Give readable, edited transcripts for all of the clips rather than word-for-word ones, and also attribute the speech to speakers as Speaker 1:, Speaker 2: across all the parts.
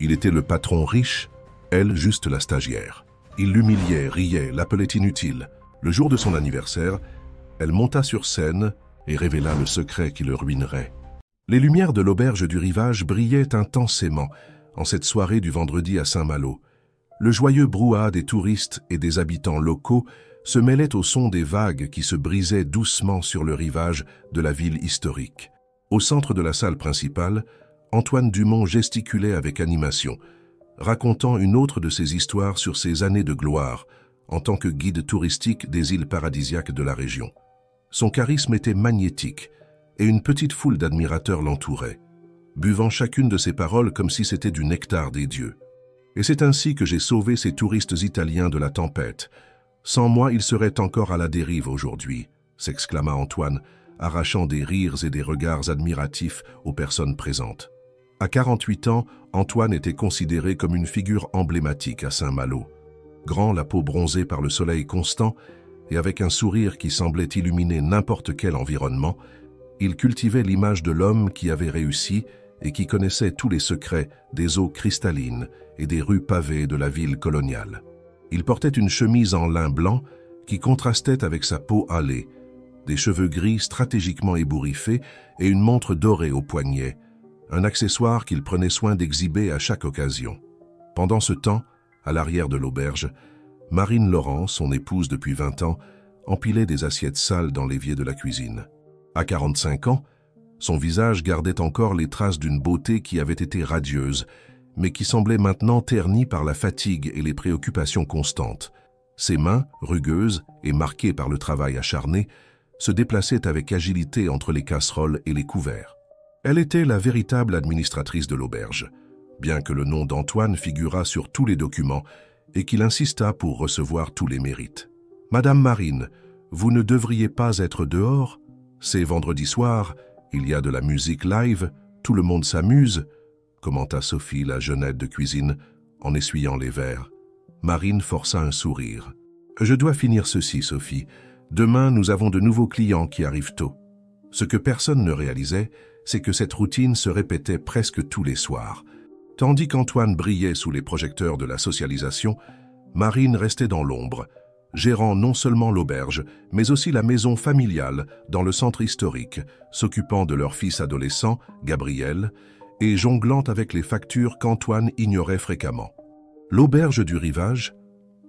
Speaker 1: Il était le patron riche, elle juste la stagiaire. Il l'humiliait, riait, l'appelait inutile. Le jour de son anniversaire, elle monta sur scène et révéla le secret qui le ruinerait. Les lumières de l'auberge du rivage brillaient intensément en cette soirée du vendredi à Saint-Malo. Le joyeux brouhaha des touristes et des habitants locaux se mêlait au son des vagues qui se brisaient doucement sur le rivage de la ville historique. Au centre de la salle principale, Antoine Dumont gesticulait avec animation, racontant une autre de ses histoires sur ses années de gloire en tant que guide touristique des îles paradisiaques de la région. Son charisme était magnétique et une petite foule d'admirateurs l'entourait, buvant chacune de ses paroles comme si c'était du nectar des dieux. Et c'est ainsi que j'ai sauvé ces touristes italiens de la tempête. Sans moi, ils seraient encore à la dérive aujourd'hui, s'exclama Antoine, arrachant des rires et des regards admiratifs aux personnes présentes. À 48 ans, Antoine était considéré comme une figure emblématique à Saint-Malo. Grand, la peau bronzée par le soleil constant et avec un sourire qui semblait illuminer n'importe quel environnement, il cultivait l'image de l'homme qui avait réussi et qui connaissait tous les secrets des eaux cristallines et des rues pavées de la ville coloniale. Il portait une chemise en lin blanc qui contrastait avec sa peau hâlée, des cheveux gris stratégiquement ébouriffés et une montre dorée au poignet, un accessoire qu'il prenait soin d'exhiber à chaque occasion. Pendant ce temps, à l'arrière de l'auberge, Marine Laurent, son épouse depuis 20 ans, empilait des assiettes sales dans l'évier de la cuisine. À 45 ans, son visage gardait encore les traces d'une beauté qui avait été radieuse, mais qui semblait maintenant ternie par la fatigue et les préoccupations constantes. Ses mains, rugueuses et marquées par le travail acharné, se déplaçaient avec agilité entre les casseroles et les couverts. Elle était la véritable administratrice de l'auberge, bien que le nom d'Antoine figurât sur tous les documents et qu'il insista pour recevoir tous les mérites. « Madame Marine, vous ne devriez pas être dehors. C'est vendredi soir, il y a de la musique live, tout le monde s'amuse », commenta Sophie, la jeunette de cuisine, en essuyant les verres. Marine força un sourire. « Je dois finir ceci, Sophie. Demain, nous avons de nouveaux clients qui arrivent tôt. » Ce que personne ne réalisait, c'est que cette routine se répétait presque tous les soirs. Tandis qu'Antoine brillait sous les projecteurs de la socialisation, Marine restait dans l'ombre, gérant non seulement l'auberge, mais aussi la maison familiale dans le centre historique, s'occupant de leur fils adolescent, Gabriel, et jonglant avec les factures qu'Antoine ignorait fréquemment. L'auberge du rivage,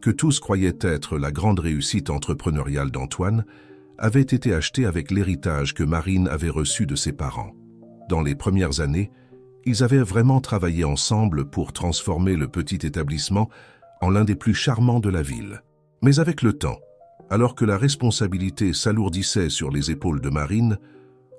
Speaker 1: que tous croyaient être la grande réussite entrepreneuriale d'Antoine, avait été achetée avec l'héritage que Marine avait reçu de ses parents. Dans les premières années, ils avaient vraiment travaillé ensemble pour transformer le petit établissement en l'un des plus charmants de la ville. Mais avec le temps, alors que la responsabilité s'alourdissait sur les épaules de Marine,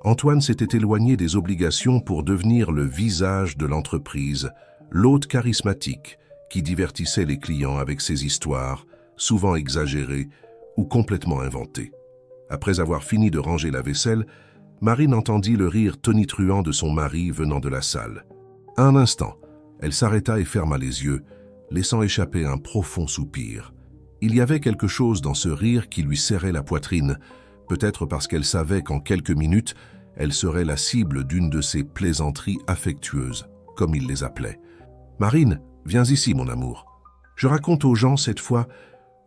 Speaker 1: Antoine s'était éloigné des obligations pour devenir le visage de l'entreprise, l'hôte charismatique qui divertissait les clients avec ses histoires, souvent exagérées ou complètement inventées. Après avoir fini de ranger la vaisselle, Marine entendit le rire tonitruant de son mari venant de la salle. Un instant, elle s'arrêta et ferma les yeux, laissant échapper un profond soupir. Il y avait quelque chose dans ce rire qui lui serrait la poitrine, peut-être parce qu'elle savait qu'en quelques minutes, elle serait la cible d'une de ces plaisanteries affectueuses, comme il les appelait. « Marine, viens ici, mon amour. Je raconte aux gens cette fois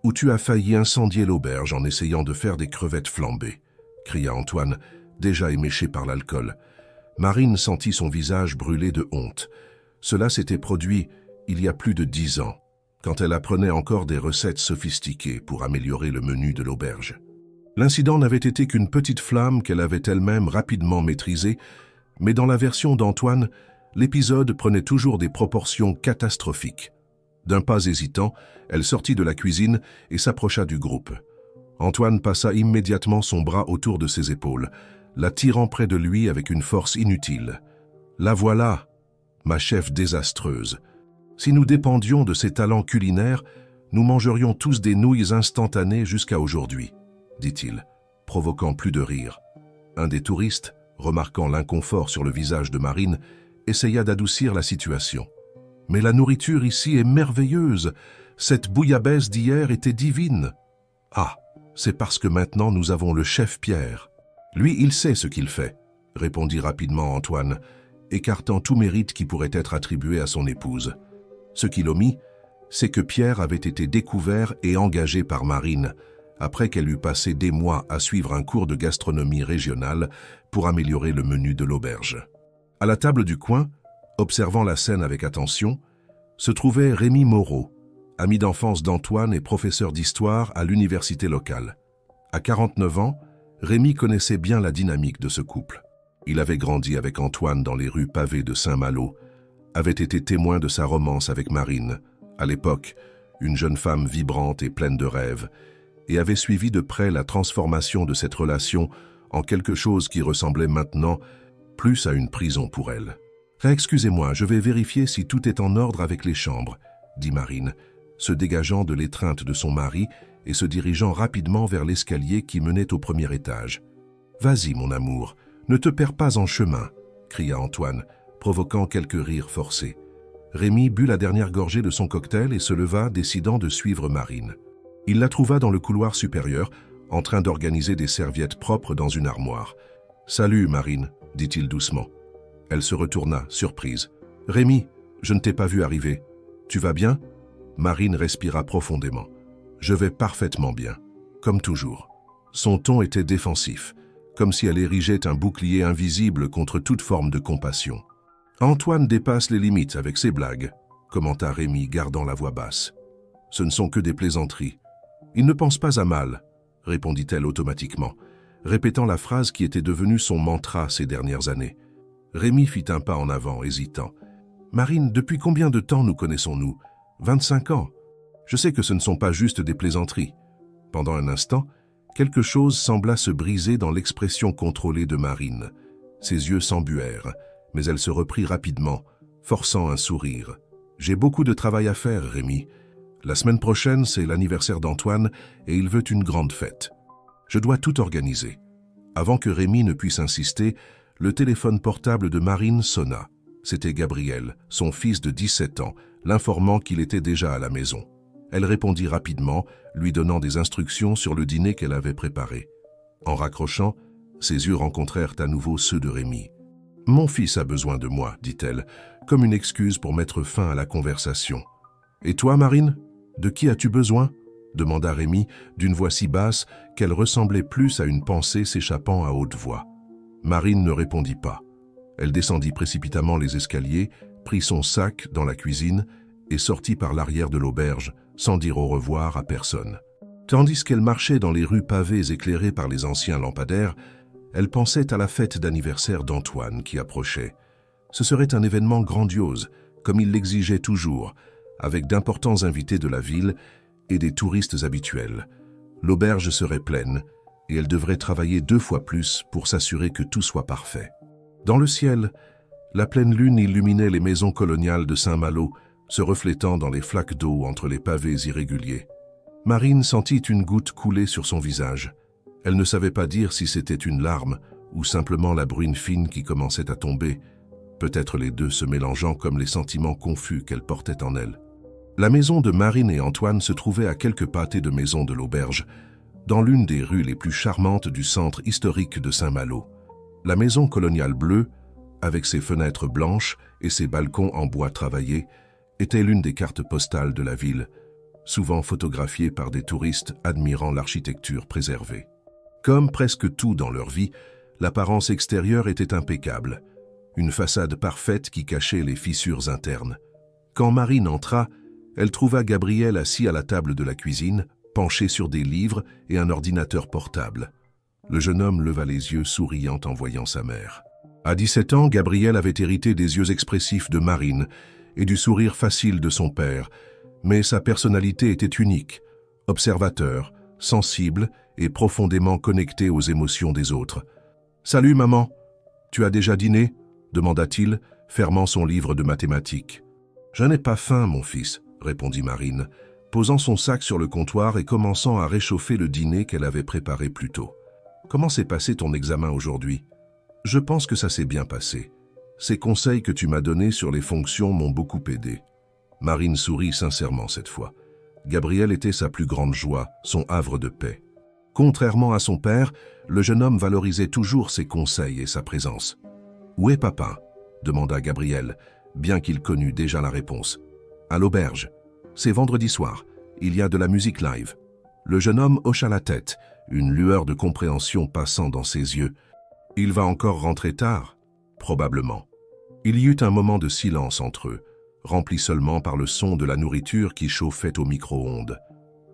Speaker 1: où tu as failli incendier l'auberge en essayant de faire des crevettes flambées, » cria Antoine, déjà éméché par l'alcool. Marine sentit son visage brûler de honte. Cela s'était produit il y a plus de 10 ans, quand elle apprenait encore des recettes sophistiquées pour améliorer le menu de l'auberge. L'incident n'avait été qu'une petite flamme qu'elle avait elle-même rapidement maîtrisée, mais dans la version d'Antoine, l'épisode prenait toujours des proportions catastrophiques. D'un pas hésitant, elle sortit de la cuisine et s'approcha du groupe. Antoine passa immédiatement son bras autour de ses épaules, la tirant près de lui avec une force inutile. « La voilà, ma chef désastreuse. Si nous dépendions de ses talents culinaires, nous mangerions tous des nouilles instantanées jusqu'à aujourd'hui, » dit-il, provoquant plus de rire. Un des touristes, remarquant l'inconfort sur le visage de Marine, essaya d'adoucir la situation. « Mais la nourriture ici est merveilleuse. Cette bouillabaisse d'hier était divine. »« Ah, c'est parce que maintenant nous avons le chef Pierre. Lui, il sait ce qu'il fait, » répondit rapidement Antoine, écartant tout mérite qui pourrait être attribué à son épouse. Ce qui l'omit, c'est que Pierre avait été découvert et engagé par Marine, après qu'elle eut passé des mois à suivre un cours de gastronomie régionale pour améliorer le menu de l'auberge. À la table du coin, observant la scène avec attention, se trouvait Rémi Moreau, ami d'enfance d'Antoine et professeur d'histoire à l'université locale. À 49 ans, Rémi connaissait bien la dynamique de ce couple. Il avait grandi avec Antoine dans les rues pavées de Saint-Malo, avait été témoin de sa romance avec Marine, à l'époque, une jeune femme vibrante et pleine de rêves, et avait suivi de près la transformation de cette relation en quelque chose qui ressemblait maintenant plus à une prison pour elle. « Excusez-moi, je vais vérifier si tout est en ordre avec les chambres », dit Marine, se dégageant de l'étreinte de son mari et se dirigeant rapidement vers l'escalier qui menait au premier étage. « Vas-y, mon amour, ne te perds pas en chemin », cria Antoine, provoquant quelques rires forcés. Rémi but la dernière gorgée de son cocktail et se leva, décidant de suivre Marine. Il la trouva dans le couloir supérieur, en train d'organiser des serviettes propres dans une armoire. « Salut, Marine », dit-il doucement. Elle se retourna, surprise. « Rémi, je ne t'ai pas vu arriver. Tu vas bien ?» Marine respira profondément. « Je vais parfaitement bien, comme toujours. » Son ton était défensif, comme si elle érigeait un bouclier invisible contre toute forme de compassion. « Antoine dépasse les limites avec ses blagues », commenta Rémi, gardant la voix basse. « Ce ne sont que des plaisanteries. Il ne pense pas à mal, » répondit-elle automatiquement, répétant la phrase qui était devenue son mantra ces dernières années. Rémi fit un pas en avant, hésitant. « Marine, depuis combien de temps nous connaissons-nous ? 25 ans. Je sais que ce ne sont pas juste des plaisanteries. » Pendant un instant, quelque chose sembla se briser dans l'expression contrôlée de Marine. Ses yeux s'embuèrent, mais elle se reprit rapidement, forçant un sourire. « J'ai beaucoup de travail à faire, Rémi. La semaine prochaine, c'est l'anniversaire d'Antoine et il veut une grande fête. Je dois tout organiser. » Avant que Rémi ne puisse insister, le téléphone portable de Marine sonna. C'était Gabriel, son fils de 17 ans, l'informant qu'il était déjà à la maison. Elle répondit rapidement, lui donnant des instructions sur le dîner qu'elle avait préparé. En raccrochant, ses yeux rencontrèrent à nouveau ceux de Rémi. « Mon fils a besoin de moi, dit-elle, comme une excuse pour mettre fin à la conversation. « Et toi, Marine, de qui as-tu besoin ?» demanda Rémi d'une voix si basse qu'elle ressemblait plus à une pensée s'échappant à haute voix. Marine ne répondit pas. Elle descendit précipitamment les escaliers, prit son sac dans la cuisine et sortit par l'arrière de l'auberge, sans dire au revoir à personne. Tandis qu'elle marchait dans les rues pavées éclairées par les anciens lampadaires, elle pensait à la fête d'anniversaire d'Antoine qui approchait. Ce serait un événement grandiose, comme il l'exigeait toujours, avec d'importants invités de la ville et des touristes habituels. L'auberge serait pleine, et elle devrait travailler 2 fois plus pour s'assurer que tout soit parfait. Dans le ciel, la pleine lune illuminait les maisons coloniales de Saint-Malo, se reflétant dans les flaques d'eau entre les pavés irréguliers. Marine sentit une goutte couler sur son visage. Elle ne savait pas dire si c'était une larme ou simplement la bruine fine qui commençait à tomber, peut-être les deux se mélangeant comme les sentiments confus qu'elle portait en elle. La maison de Marine et Antoine se trouvait à quelques pâtés de maisons de l'auberge, dans l'une des rues les plus charmantes du centre historique de Saint-Malo. La maison coloniale bleue, avec ses fenêtres blanches et ses balcons en bois travaillé, était l'une des cartes postales de la ville, souvent photographiée par des touristes admirant l'architecture préservée. Comme presque tout dans leur vie, l'apparence extérieure était impeccable, une façade parfaite qui cachait les fissures internes. Quand Marine entra, elle trouva Gabriel assis à la table de la cuisine, penché sur des livres et un ordinateur portable. Le jeune homme leva les yeux souriant en voyant sa mère. À 17 ans, Gabriel avait hérité des yeux expressifs de Marine et du sourire facile de son père, mais sa personnalité était unique, observateur, sensible et profondément connecté aux émotions des autres. « Salut maman, tu as déjà dîné ?» demanda-t-il, fermant son livre de mathématiques. « Je n'ai pas faim, mon fils, » répondit Marine, posant son sac sur le comptoir et commençant à réchauffer le dîner qu'elle avait préparé plus tôt. « Comment s'est passé ton examen aujourd'hui ?»« Je pense que ça s'est bien passé. Ces conseils que tu m'as donnés sur les fonctions m'ont beaucoup aidé. » Marine sourit sincèrement cette fois. Gabriel était sa plus grande joie, son havre de paix. Contrairement à son père, le jeune homme valorisait toujours ses conseils et sa présence. « Où est papa ?» demanda Gabriel, bien qu'il connût déjà la réponse. « À l'auberge. C'est vendredi soir. Il y a de la musique live. » Le jeune homme hocha la tête, une lueur de compréhension passant dans ses yeux. « Il va encore rentrer tard ?» Probablement. Il y eut un moment de silence entre eux, rempli seulement par le son de la nourriture qui chauffait au micro-ondes.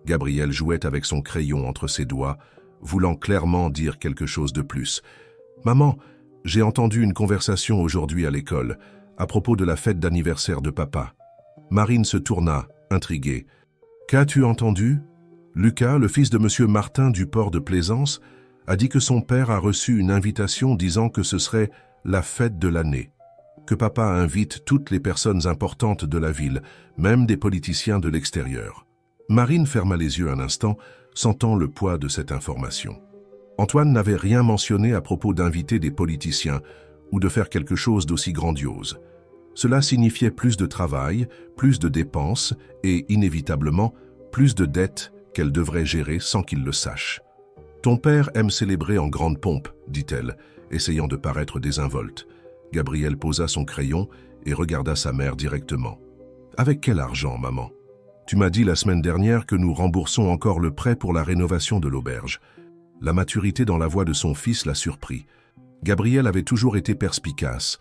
Speaker 1: Gabriel jouait avec son crayon entre ses doigts, voulant clairement dire quelque chose de plus. « Maman, j'ai entendu une conversation aujourd'hui à l'école, à propos de la fête d'anniversaire de papa. » Marine se tourna, intriguée. « Qu'as-tu entendu ? Lucas, le fils de monsieur Martin du port de Plaisance, a dit que son père a reçu une invitation disant que ce serait la fête de l'année, que papa invite toutes les personnes importantes de la ville, même des politiciens de l'extérieur. » Marine ferma les yeux un instant, sentant le poids de cette information. Antoine n'avait rien mentionné à propos d'inviter des politiciens ou de faire quelque chose d'aussi grandiose. Cela signifiait plus de travail, plus de dépenses et, inévitablement, plus de dettes qu'elle devrait gérer sans qu'il le sache. « Ton père aime célébrer en grande pompe, » dit-elle, essayant de paraître désinvolte. Gabriel posa son crayon et regarda sa mère directement. « Avec quel argent, maman ? Tu m'as dit la semaine dernière que nous remboursons encore le prêt pour la rénovation de l'auberge. » La maturité dans la voix de son fils l'a surpris. Gabriel avait toujours été perspicace,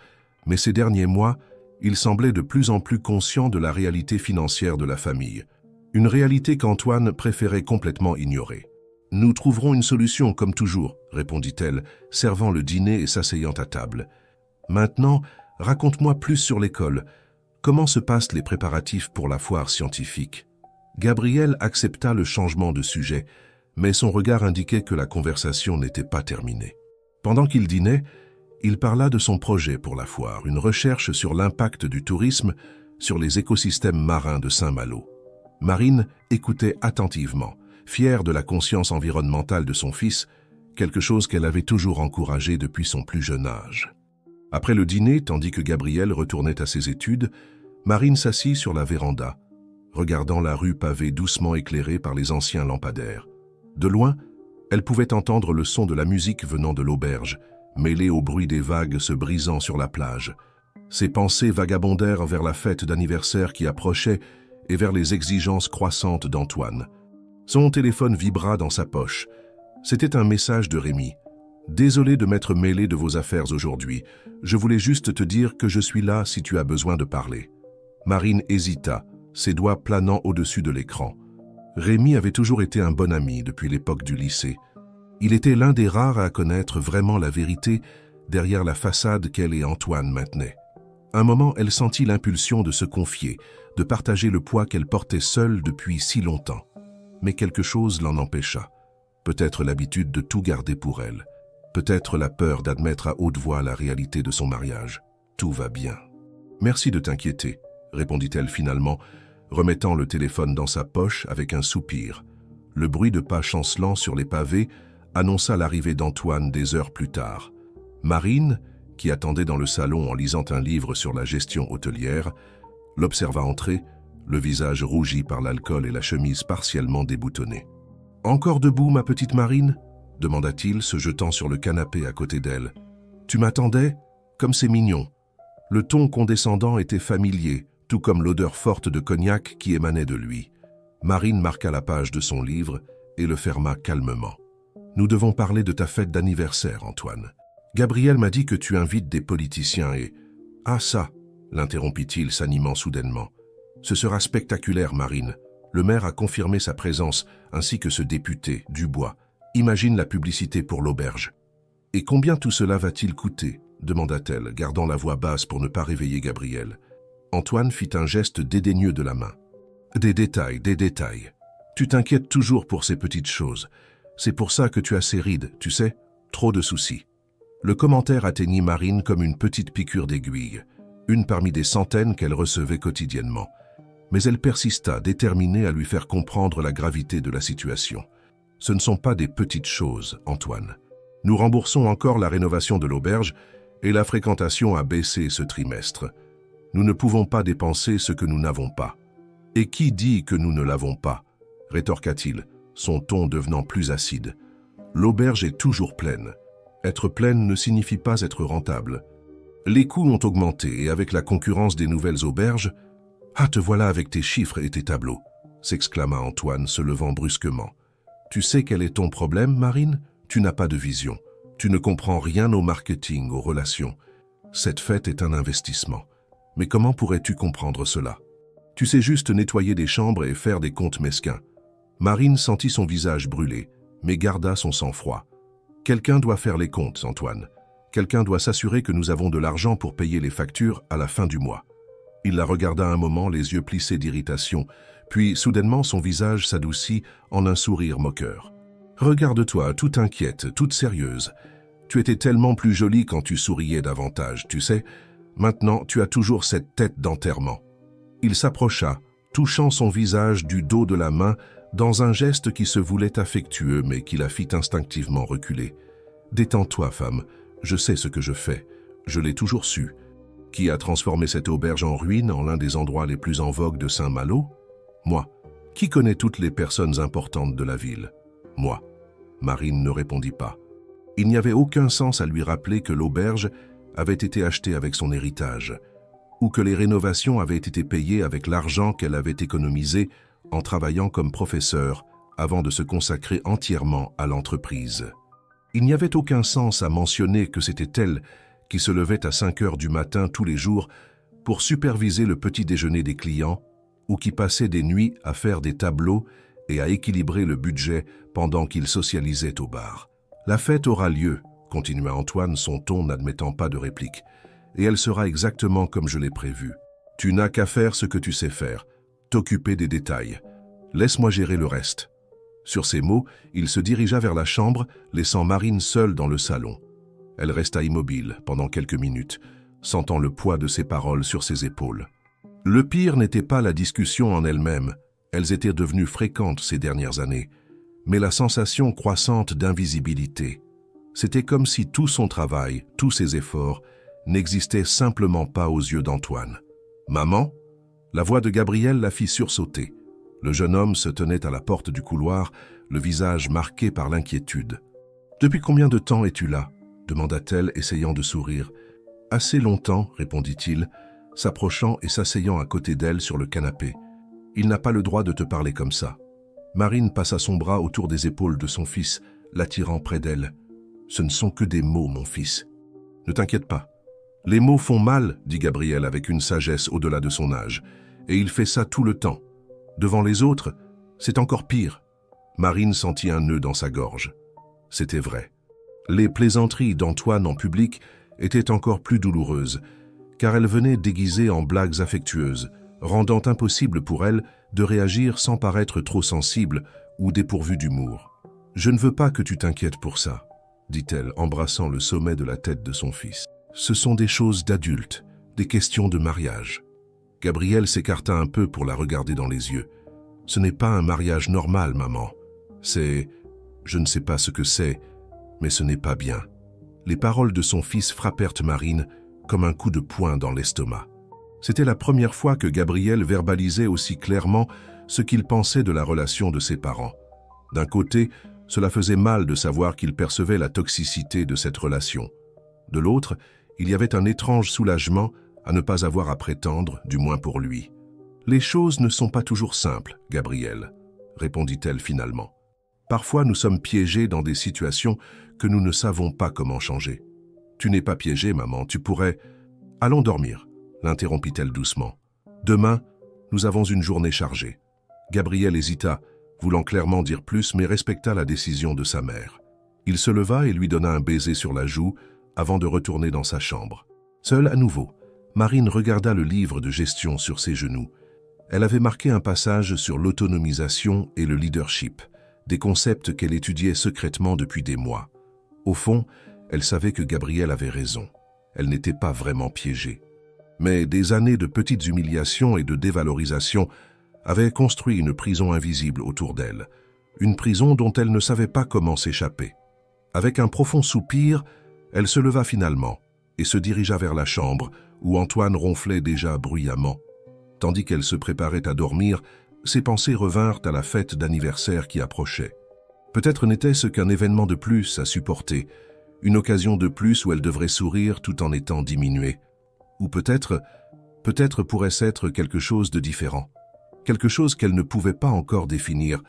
Speaker 1: mais ces derniers mois, il semblait de plus en plus conscient de la réalité financière de la famille. Une réalité qu'Antoine préférait complètement ignorer. « Nous trouverons une solution, comme toujours, » répondit-elle, servant le dîner et s'asseyant à table. « Maintenant, raconte-moi plus sur l'école. Comment se passent les préparatifs pour la foire scientifique ?» Gabriel accepta le changement de sujet, mais son regard indiquait que la conversation n'était pas terminée. Pendant qu'il dînait, il parla de son projet pour la foire, une recherche sur l'impact du tourisme sur les écosystèmes marins de Saint-Malo. Marine écoutait attentivement, fière de la conscience environnementale de son fils, quelque chose qu'elle avait toujours encouragé depuis son plus jeune âge. Après le dîner, tandis que Gabriel retournait à ses études, Marine s'assit sur la véranda, regardant la rue pavée doucement éclairée par les anciens lampadaires. De loin, elle pouvait entendre le son de la musique venant de l'auberge, mêlé au bruit des vagues se brisant sur la plage. Ses pensées vagabondèrent vers la fête d'anniversaire qui approchait et vers les exigences croissantes d'Antoine. Son téléphone vibra dans sa poche. C'était un message de Rémi. « Désolé de m'être mêlé de vos affaires aujourd'hui. Je voulais juste te dire que je suis là si tu as besoin de parler. » Marine hésita, ses doigts planant au-dessus de l'écran. Rémi avait toujours été un bon ami depuis l'époque du lycée. Il était l'un des rares à connaître vraiment la vérité derrière la façade qu'elle et Antoine maintenaient. Un moment, elle sentit l'impulsion de se confier, de partager le poids qu'elle portait seule depuis si longtemps. Mais quelque chose l'en empêcha. Peut-être l'habitude de tout garder pour elle. Peut-être la peur d'admettre à haute voix la réalité de son mariage. Tout va bien. « Merci de t'inquiéter », répondit-elle finalement, remettant le téléphone dans sa poche avec un soupir. Le bruit de pas chancelants sur les pavés annonça l'arrivée d'Antoine des heures plus tard. Marine, qui attendait dans le salon en lisant un livre sur la gestion hôtelière, l'observa entrer, le visage rougi par l'alcool et la chemise partiellement déboutonnée. « Encore debout, ma petite Marine ?» demanda-t-il, se jetant sur le canapé à côté d'elle. « Tu m'attendais ? Comme c'est mignon. » Le ton condescendant était familier, tout comme l'odeur forte de cognac qui émanait de lui. Marine marqua la page de son livre et le ferma calmement. « Nous devons parler de ta fête d'anniversaire, Antoine. Gabriel m'a dit que tu invites des politiciens et... »« Ah ça !» l'interrompit-il, s'animant soudainement. « Ce sera spectaculaire, Marine. Le maire a confirmé sa présence, ainsi que ce député, Dubois. Imagine la publicité pour l'auberge. »« Et combien tout cela va-t-il coûter ?» demanda-t-elle, gardant la voix basse pour ne pas réveiller Gabriel. Antoine fit un geste dédaigneux de la main. « Des détails, des détails. Tu t'inquiètes toujours pour ces petites choses. C'est pour ça que tu as ces rides, tu sais, trop de soucis. » Le commentaire atteignit Marine comme une petite piqûre d'aiguille, une parmi des centaines qu'elle recevait quotidiennement. Mais elle persista, déterminée à lui faire comprendre la gravité de la situation. « Ce ne sont pas des petites choses, Antoine. Nous remboursons encore la rénovation de l'auberge et la fréquentation a baissé ce trimestre. Nous ne pouvons pas dépenser ce que nous n'avons pas. »« Et qui dit que nous ne l'avons pas ?» rétorqua-t-il, son ton devenant plus acide. « L'auberge est toujours pleine. Être pleine ne signifie pas être rentable. Les coûts ont augmenté et avec la concurrence des nouvelles auberges, « Ah, te voilà avec tes chiffres et tes tableaux !» s'exclama Antoine, se levant brusquement. « Tu sais quel est ton problème, Marine? Tu n'as pas de vision. Tu ne comprends rien au marketing, aux relations. Cette fête est un investissement. Mais comment pourrais-tu comprendre cela? Tu sais juste nettoyer des chambres et faire des comptes mesquins. » Marine sentit son visage brûler, mais garda son sang-froid. « Quelqu'un doit faire les comptes, Antoine. Quelqu'un doit s'assurer que nous avons de l'argent pour payer les factures à la fin du mois. » Il la regarda un moment, les yeux plissés d'irritation, puis soudainement son visage s'adoucit en un sourire moqueur. « Regarde-toi, toute inquiète, toute sérieuse. Tu étais tellement plus jolie quand tu souriais davantage, tu sais. Maintenant, tu as toujours cette tête d'enterrement. » Il s'approcha, touchant son visage du dos de la main, dans un geste qui se voulait affectueux, mais qui la fit instinctivement reculer. « Détends-toi, femme. Je sais ce que je fais. Je l'ai toujours su. Qui a transformé cette auberge en ruine en l'un des endroits les plus en vogue de Saint-Malo? Moi. Qui connaît toutes les personnes importantes de la ville? Moi. » Marine ne répondit pas. Il n'y avait aucun sens à lui rappeler que l'auberge avait été achetée avec son héritage, ou que les rénovations avaient été payées avec l'argent qu'elle avait économisé en travaillant comme professeur avant de se consacrer entièrement à l'entreprise. Il n'y avait aucun sens à mentionner que c'était elle qui se levait à 5 heures du matin tous les jours pour superviser le petit déjeuner des clients ou qui passait des nuits à faire des tableaux et à équilibrer le budget pendant qu'ils socialisaient au bar. « La fête aura lieu, » continua Antoine, son ton n'admettant pas de réplique, « et elle sera exactement comme je l'ai prévu. Tu n'as qu'à faire ce que tu sais faire, t'occuper des détails. Laisse-moi gérer le reste. » Sur ces mots, il se dirigea vers la chambre, laissant Marine seule dans le salon. Elle resta immobile pendant quelques minutes, sentant le poids de ses paroles sur ses épaules. Le pire n'était pas la discussion en elle-même, elles étaient devenues fréquentes ces dernières années, mais la sensation croissante d'invisibilité. C'était comme si tout son travail, tous ses efforts, n'existaient simplement pas aux yeux d'Antoine. « Maman ?» La voix de Gabriel la fit sursauter. Le jeune homme se tenait à la porte du couloir, le visage marqué par l'inquiétude. « Depuis combien de temps es-tu là ?» demanda-t-elle, essayant de sourire. « Assez longtemps, » répondit-il, s'approchant et s'asseyant à côté d'elle sur le canapé. « Il n'a pas le droit de te parler comme ça. » Marine passa son bras autour des épaules de son fils, l'attirant près d'elle. « Ce ne sont que des mots, mon fils. Ne t'inquiète pas. Les mots font mal, dit Gabriel avec une sagesse au-delà de son âge, et il fait ça tout le temps. Devant les autres, c'est encore pire. » Marine sentit un nœud dans sa gorge. C'était vrai. Les plaisanteries d'Antoine en public étaient encore plus douloureuses, car elles venaient déguisées en blagues affectueuses, rendant impossible pour elle de réagir sans paraître trop sensible ou dépourvue d'humour. « Je ne veux pas que tu t'inquiètes pour ça, » dit-elle, embrassant le sommet de la tête de son fils. « Ce sont des choses d'adultes, des questions de mariage. » Gabriel s'écarta un peu pour la regarder dans les yeux. « Ce n'est pas un mariage normal, maman. C'est... je ne sais pas ce que c'est, mais ce n'est pas bien. » Les paroles de son fils frappèrent Marine comme un coup de poing dans l'estomac. C'était la première fois que Gabriel verbalisait aussi clairement ce qu'il pensait de la relation de ses parents. D'un côté, cela faisait mal de savoir qu'il percevait la toxicité de cette relation. De l'autre, il y avait un étrange soulagement à ne pas avoir à prétendre, du moins pour lui. « Les choses ne sont pas toujours simples, Gabriel, » répondit-elle finalement. « Parfois, nous sommes piégés dans des situations que nous ne savons pas comment changer. »« Tu n'es pas piégée, maman, tu pourrais... »« Allons dormir, » l'interrompit-elle doucement. « Demain, nous avons une journée chargée. » Gabriel hésita, voulant clairement dire plus, mais respecta la décision de sa mère. Il se leva et lui donna un baiser sur la joue avant de retourner dans sa chambre. Seule à nouveau, Marine regarda le livre de gestion sur ses genoux. Elle avait marqué un passage sur l'autonomisation et le leadership, des concepts qu'elle étudiait secrètement depuis des mois. Au fond, elle savait que Gabriel avait raison. Elle n'était pas vraiment piégée. Mais des années de petites humiliations et de dévalorisation avaient construit une prison invisible autour d'elle, une prison dont elle ne savait pas comment s'échapper. Avec un profond soupir, elle se leva finalement et se dirigea vers la chambre où Antoine ronflait déjà bruyamment. Tandis qu'elle se préparait à dormir, ses pensées revinrent à la fête d'anniversaire qui approchait. Peut-être n'était-ce qu'un événement de plus à supporter, Une occasion de plus où elle devrait sourire tout en étant diminuée. Ou peut-être pourrait-ce être quelque chose de différent. Quelque chose qu'elle ne pouvait pas encore définir,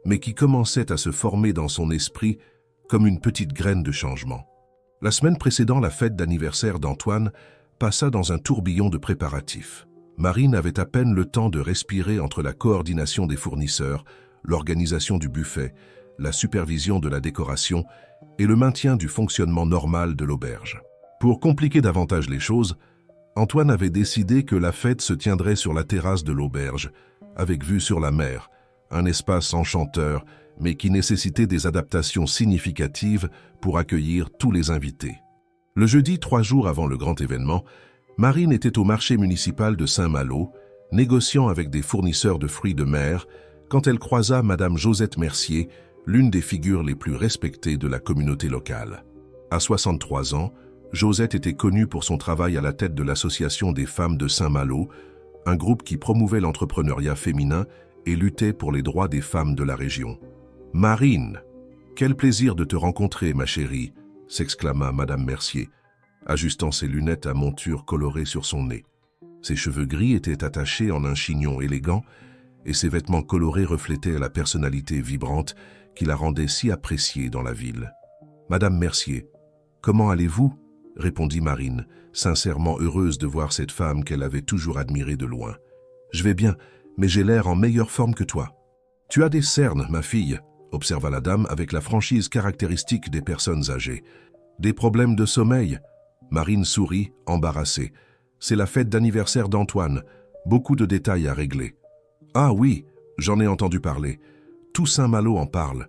Speaker 1: mais qui commençait à se former dans son esprit comme une petite graine de changement. La semaine précédant la fête d'anniversaire d'Antoine passa dans un tourbillon de préparatifs. Marine avait à peine le temps de respirer entre la coordination des fournisseurs, l'organisation du buffet, la supervision de la décoration et le maintien du fonctionnement normal de l'auberge. Pour compliquer davantage les choses, Antoine avait décidé que la fête se tiendrait sur la terrasse de l'auberge, avec vue sur la mer, un espace enchanteur, mais qui nécessitait des adaptations significatives pour accueillir tous les invités. Le jeudi, 3 jours avant le grand événement, Marine était au marché municipal de Saint-Malo, négociant avec des fournisseurs de fruits de mer, quand elle croisa Madame Josette Mercier, l'une des figures les plus respectées de la communauté locale. À 63 ans, Josette était connue pour son travail à la tête de l'Association des femmes de Saint-Malo, un groupe qui promouvait l'entrepreneuriat féminin et luttait pour les droits des femmes de la région. « Marine, quel plaisir de te rencontrer, ma chérie !» s'exclama Madame Mercier, ajustant ses lunettes à monture colorées sur son nez. Ses cheveux gris étaient attachés en un chignon élégant et ses vêtements colorés reflétaient la personnalité vibrante qui la rendait si appréciée dans la ville. « Madame Mercier, comment allez-vous ?» répondit Marine, sincèrement heureuse de voir cette femme qu'elle avait toujours admirée de loin. « Je vais bien, mais j'ai l'air en meilleure forme que toi. »« Tu as des cernes, ma fille », observa la dame avec la franchise caractéristique des personnes âgées. « Des problèmes de sommeil ?» Marine sourit, embarrassée. « C'est la fête d'anniversaire d'Antoine. Beaucoup de détails à régler. »« Ah oui, j'en ai entendu parler. Tout Saint-Malo en parle.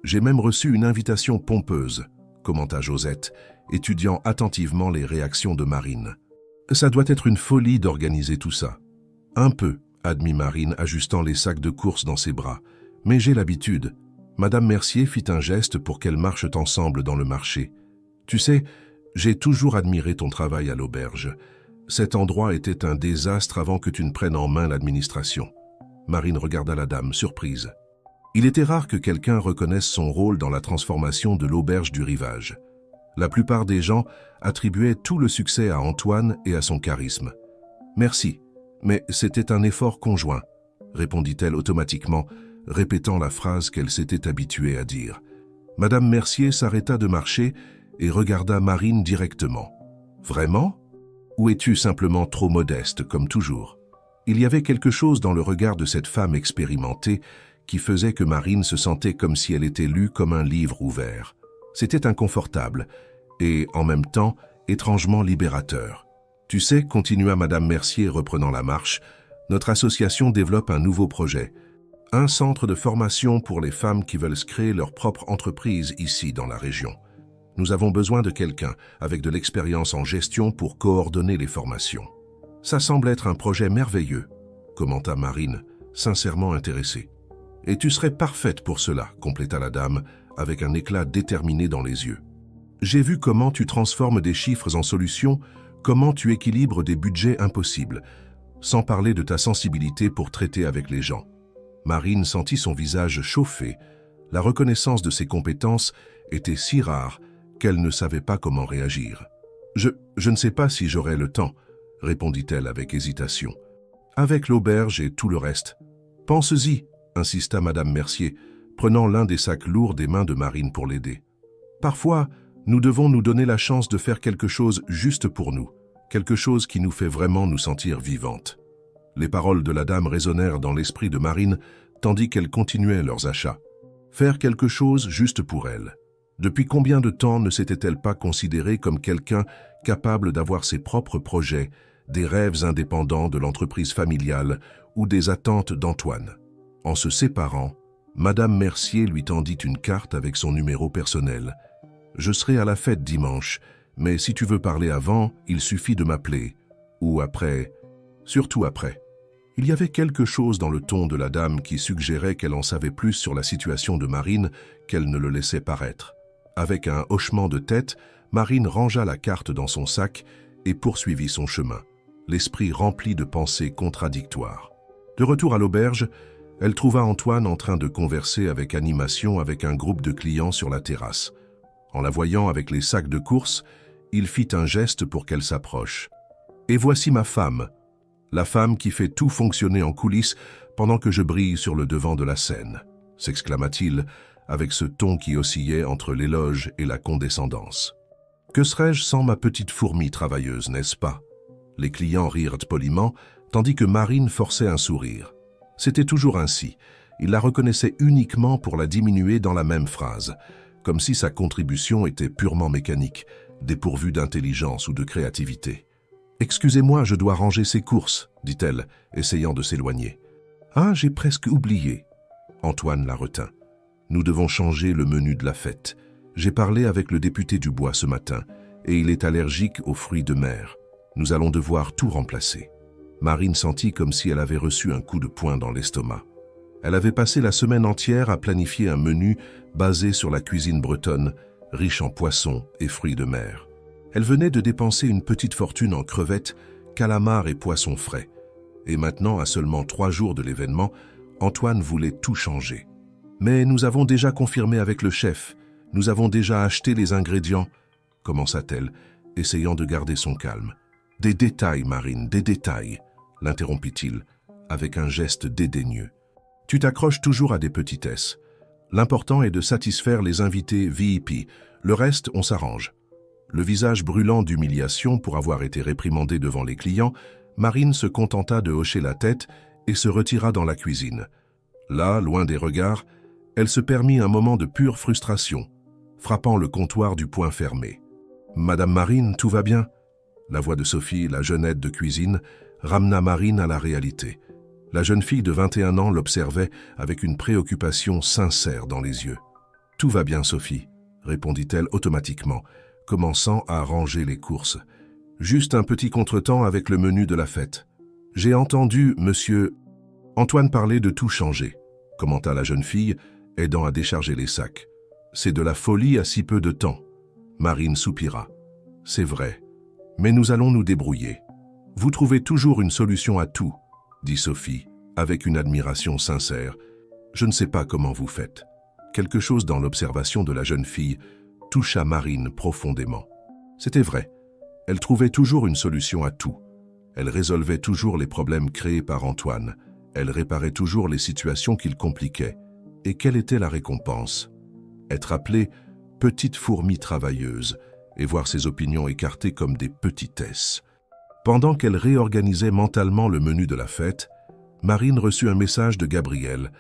Speaker 1: J'ai même reçu une invitation pompeuse, » commenta Josette, étudiant attentivement les réactions de Marine. « Ça doit être une folie d'organiser tout ça. »« Un peu, » admit Marine, ajustant les sacs de course dans ses bras. « Mais j'ai l'habitude. » Madame Mercier fit un geste pour qu'elles marchent ensemble dans le marché. « Tu sais, j'ai toujours admiré ton travail à l'auberge. Cet endroit était un désastre avant que tu ne prennes en main l'administration. » Marine regarda la dame, surprise. Il était rare que quelqu'un reconnaisse son rôle dans la transformation de l'auberge du Rivage. La plupart des gens attribuaient tout le succès à Antoine et à son charisme. « Merci, mais c'était un effort conjoint, » répondit-elle automatiquement, répétant la phrase qu'elle s'était habituée à dire. Madame Mercier s'arrêta de marcher et regarda Marine directement. « Vraiment ? Ou es-tu simplement trop modeste, comme toujours ?» Il y avait quelque chose dans le regard de cette femme expérimentée qui faisait que Marine se sentait comme si elle était lue comme un livre ouvert. C'était inconfortable et, en même temps, étrangement libérateur. « Tu sais, » continua Madame Mercier reprenant la marche, « notre association développe un nouveau projet. Un centre de formation pour les femmes qui veulent se créer leur propre entreprise ici dans la région. Nous avons besoin de quelqu'un avec de l'expérience en gestion pour coordonner les formations. » « Ça semble être un projet merveilleux, » commenta Marine, sincèrement intéressée. « Et tu serais parfaite pour cela, » compléta la dame, avec un éclat déterminé dans les yeux. « J'ai vu comment tu transformes des chiffres en solutions, comment tu équilibres des budgets impossibles, sans parler de ta sensibilité pour traiter avec les gens. » Marine sentit son visage chauffer. La reconnaissance de ses compétences était si rare qu'elle ne savait pas comment réagir. « Je ne sais pas si j'aurai le temps, » répondit-elle avec hésitation. « Avec l'auberge et tout le reste. »« Pense-y, » insista Madame Mercier, prenant l'un des sacs lourds des mains de Marine pour l'aider. « Parfois, nous devons nous donner la chance de faire quelque chose juste pour nous, quelque chose qui nous fait vraiment nous sentir vivantes. » Les paroles de la dame résonnèrent dans l'esprit de Marine, tandis qu'elle continuait leurs achats. Faire quelque chose juste pour elle. Depuis combien de temps ne s'était-elle pas considérée comme quelqu'un capable d'avoir ses propres projets, des rêves indépendants de l'entreprise familiale ou des attentes d'Antoine? En se séparant, Madame Mercier lui tendit une carte avec son numéro personnel. « Je serai à la fête dimanche, mais si tu veux parler avant, il suffit de m'appeler. Ou après, surtout après. » Il y avait quelque chose dans le ton de la dame qui suggérait qu'elle en savait plus sur la situation de Marine qu'elle ne le laissait paraître. Avec un hochement de tête, Marine rangea la carte dans son sac et poursuivit son chemin, l'esprit rempli de pensées contradictoires. De retour à l'auberge, elle trouva Antoine en train de converser avec animation avec un groupe de clients sur la terrasse. En la voyant avec les sacs de course, il fit un geste pour qu'elle s'approche. « Et voici ma femme, la femme qui fait tout fonctionner en coulisses pendant que je brille sur le devant de la scène », s'exclama-t-il avec ce ton qui oscillait entre l'éloge et la condescendance. « Que serais-je sans ma petite fourmi travailleuse, n'est-ce pas ?» Les clients rirent poliment, tandis que Marine forçait un sourire. C'était toujours ainsi. Il la reconnaissait uniquement pour la diminuer dans la même phrase, comme si sa contribution était purement mécanique, dépourvue d'intelligence ou de créativité. « Excusez-moi, je dois ranger ces courses, » dit-elle, essayant de s'éloigner. « Ah, j'ai presque oublié. » Antoine la retint. « Nous devons changer le menu de la fête. J'ai parlé avec le député du Bois ce matin, et il est allergique aux fruits de mer. Nous allons devoir tout remplacer. » Marine sentit comme si elle avait reçu un coup de poing dans l'estomac. Elle avait passé la semaine entière à planifier un menu basé sur la cuisine bretonne, riche en poissons et fruits de mer. Elle venait de dépenser une petite fortune en crevettes, calamars et poissons frais. Et maintenant, à seulement 3 jours de l'événement, Antoine voulait tout changer. « Mais nous avons déjà confirmé avec le chef, nous avons déjà acheté les ingrédients, » commença-t-elle, essayant de garder son calme. « Des détails, Marine, des détails, » l'interrompit-il, avec un geste dédaigneux. « Tu t'accroches toujours à des petitesses. L'important est de satisfaire les invités VIP, le reste, on s'arrange. » Le visage brûlant d'humiliation pour avoir été réprimandé devant les clients, Marine se contenta de hocher la tête et se retira dans la cuisine. Là, loin des regards, elle se permit un moment de pure frustration, frappant le comptoir du poing fermé. « Madame Marine, tout va bien ?» La voix de Sophie, la jeune aide de cuisine, ramena Marine à la réalité. La jeune fille de 21 ans l'observait avec une préoccupation sincère dans les yeux. « Tout va bien, Sophie », répondit-elle automatiquement, commençant à ranger les courses. « Juste un petit contretemps avec le menu de la fête. J'ai entendu, monsieur... » Antoine parlait de tout changer, commenta la jeune fille, aidant à décharger les sacs. « C'est de la folie à si peu de temps. » Marine soupira. « C'est vrai, mais nous allons nous débrouiller. Vous trouvez toujours une solution à tout, » dit Sophie, avec une admiration sincère. « Je ne sais pas comment vous faites. » Quelque chose dans l'observation de la jeune fille toucha Marine profondément. C'était vrai. Elle trouvait toujours une solution à tout. Elle résolvait toujours les problèmes créés par Antoine. Elle réparait toujours les situations qu'il compliquait. Et quelle était la récompense? Être appelée « petite fourmi travailleuse » et voir ses opinions écartées comme des petitesses. Pendant qu'elle réorganisait mentalement le menu de la fête, Marine reçut un message de Gabriel,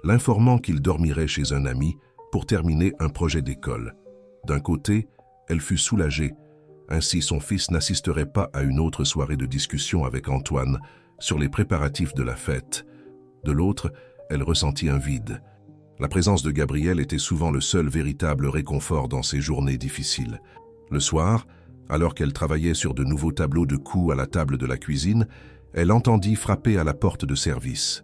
Speaker 1: l'informant qu'il dormirait chez un ami pour terminer un projet d'école. D'un côté, elle fut soulagée, ainsi son fils n'assisterait pas à une autre soirée de discussion avec Antoine sur les préparatifs de la fête. De l'autre, elle ressentit un vide. La présence de Gabriel était souvent le seul véritable réconfort dans ces journées difficiles. Le soir, alors qu'elle travaillait sur de nouveaux tableaux de coups à la table de la cuisine, elle entendit frapper à la porte de service.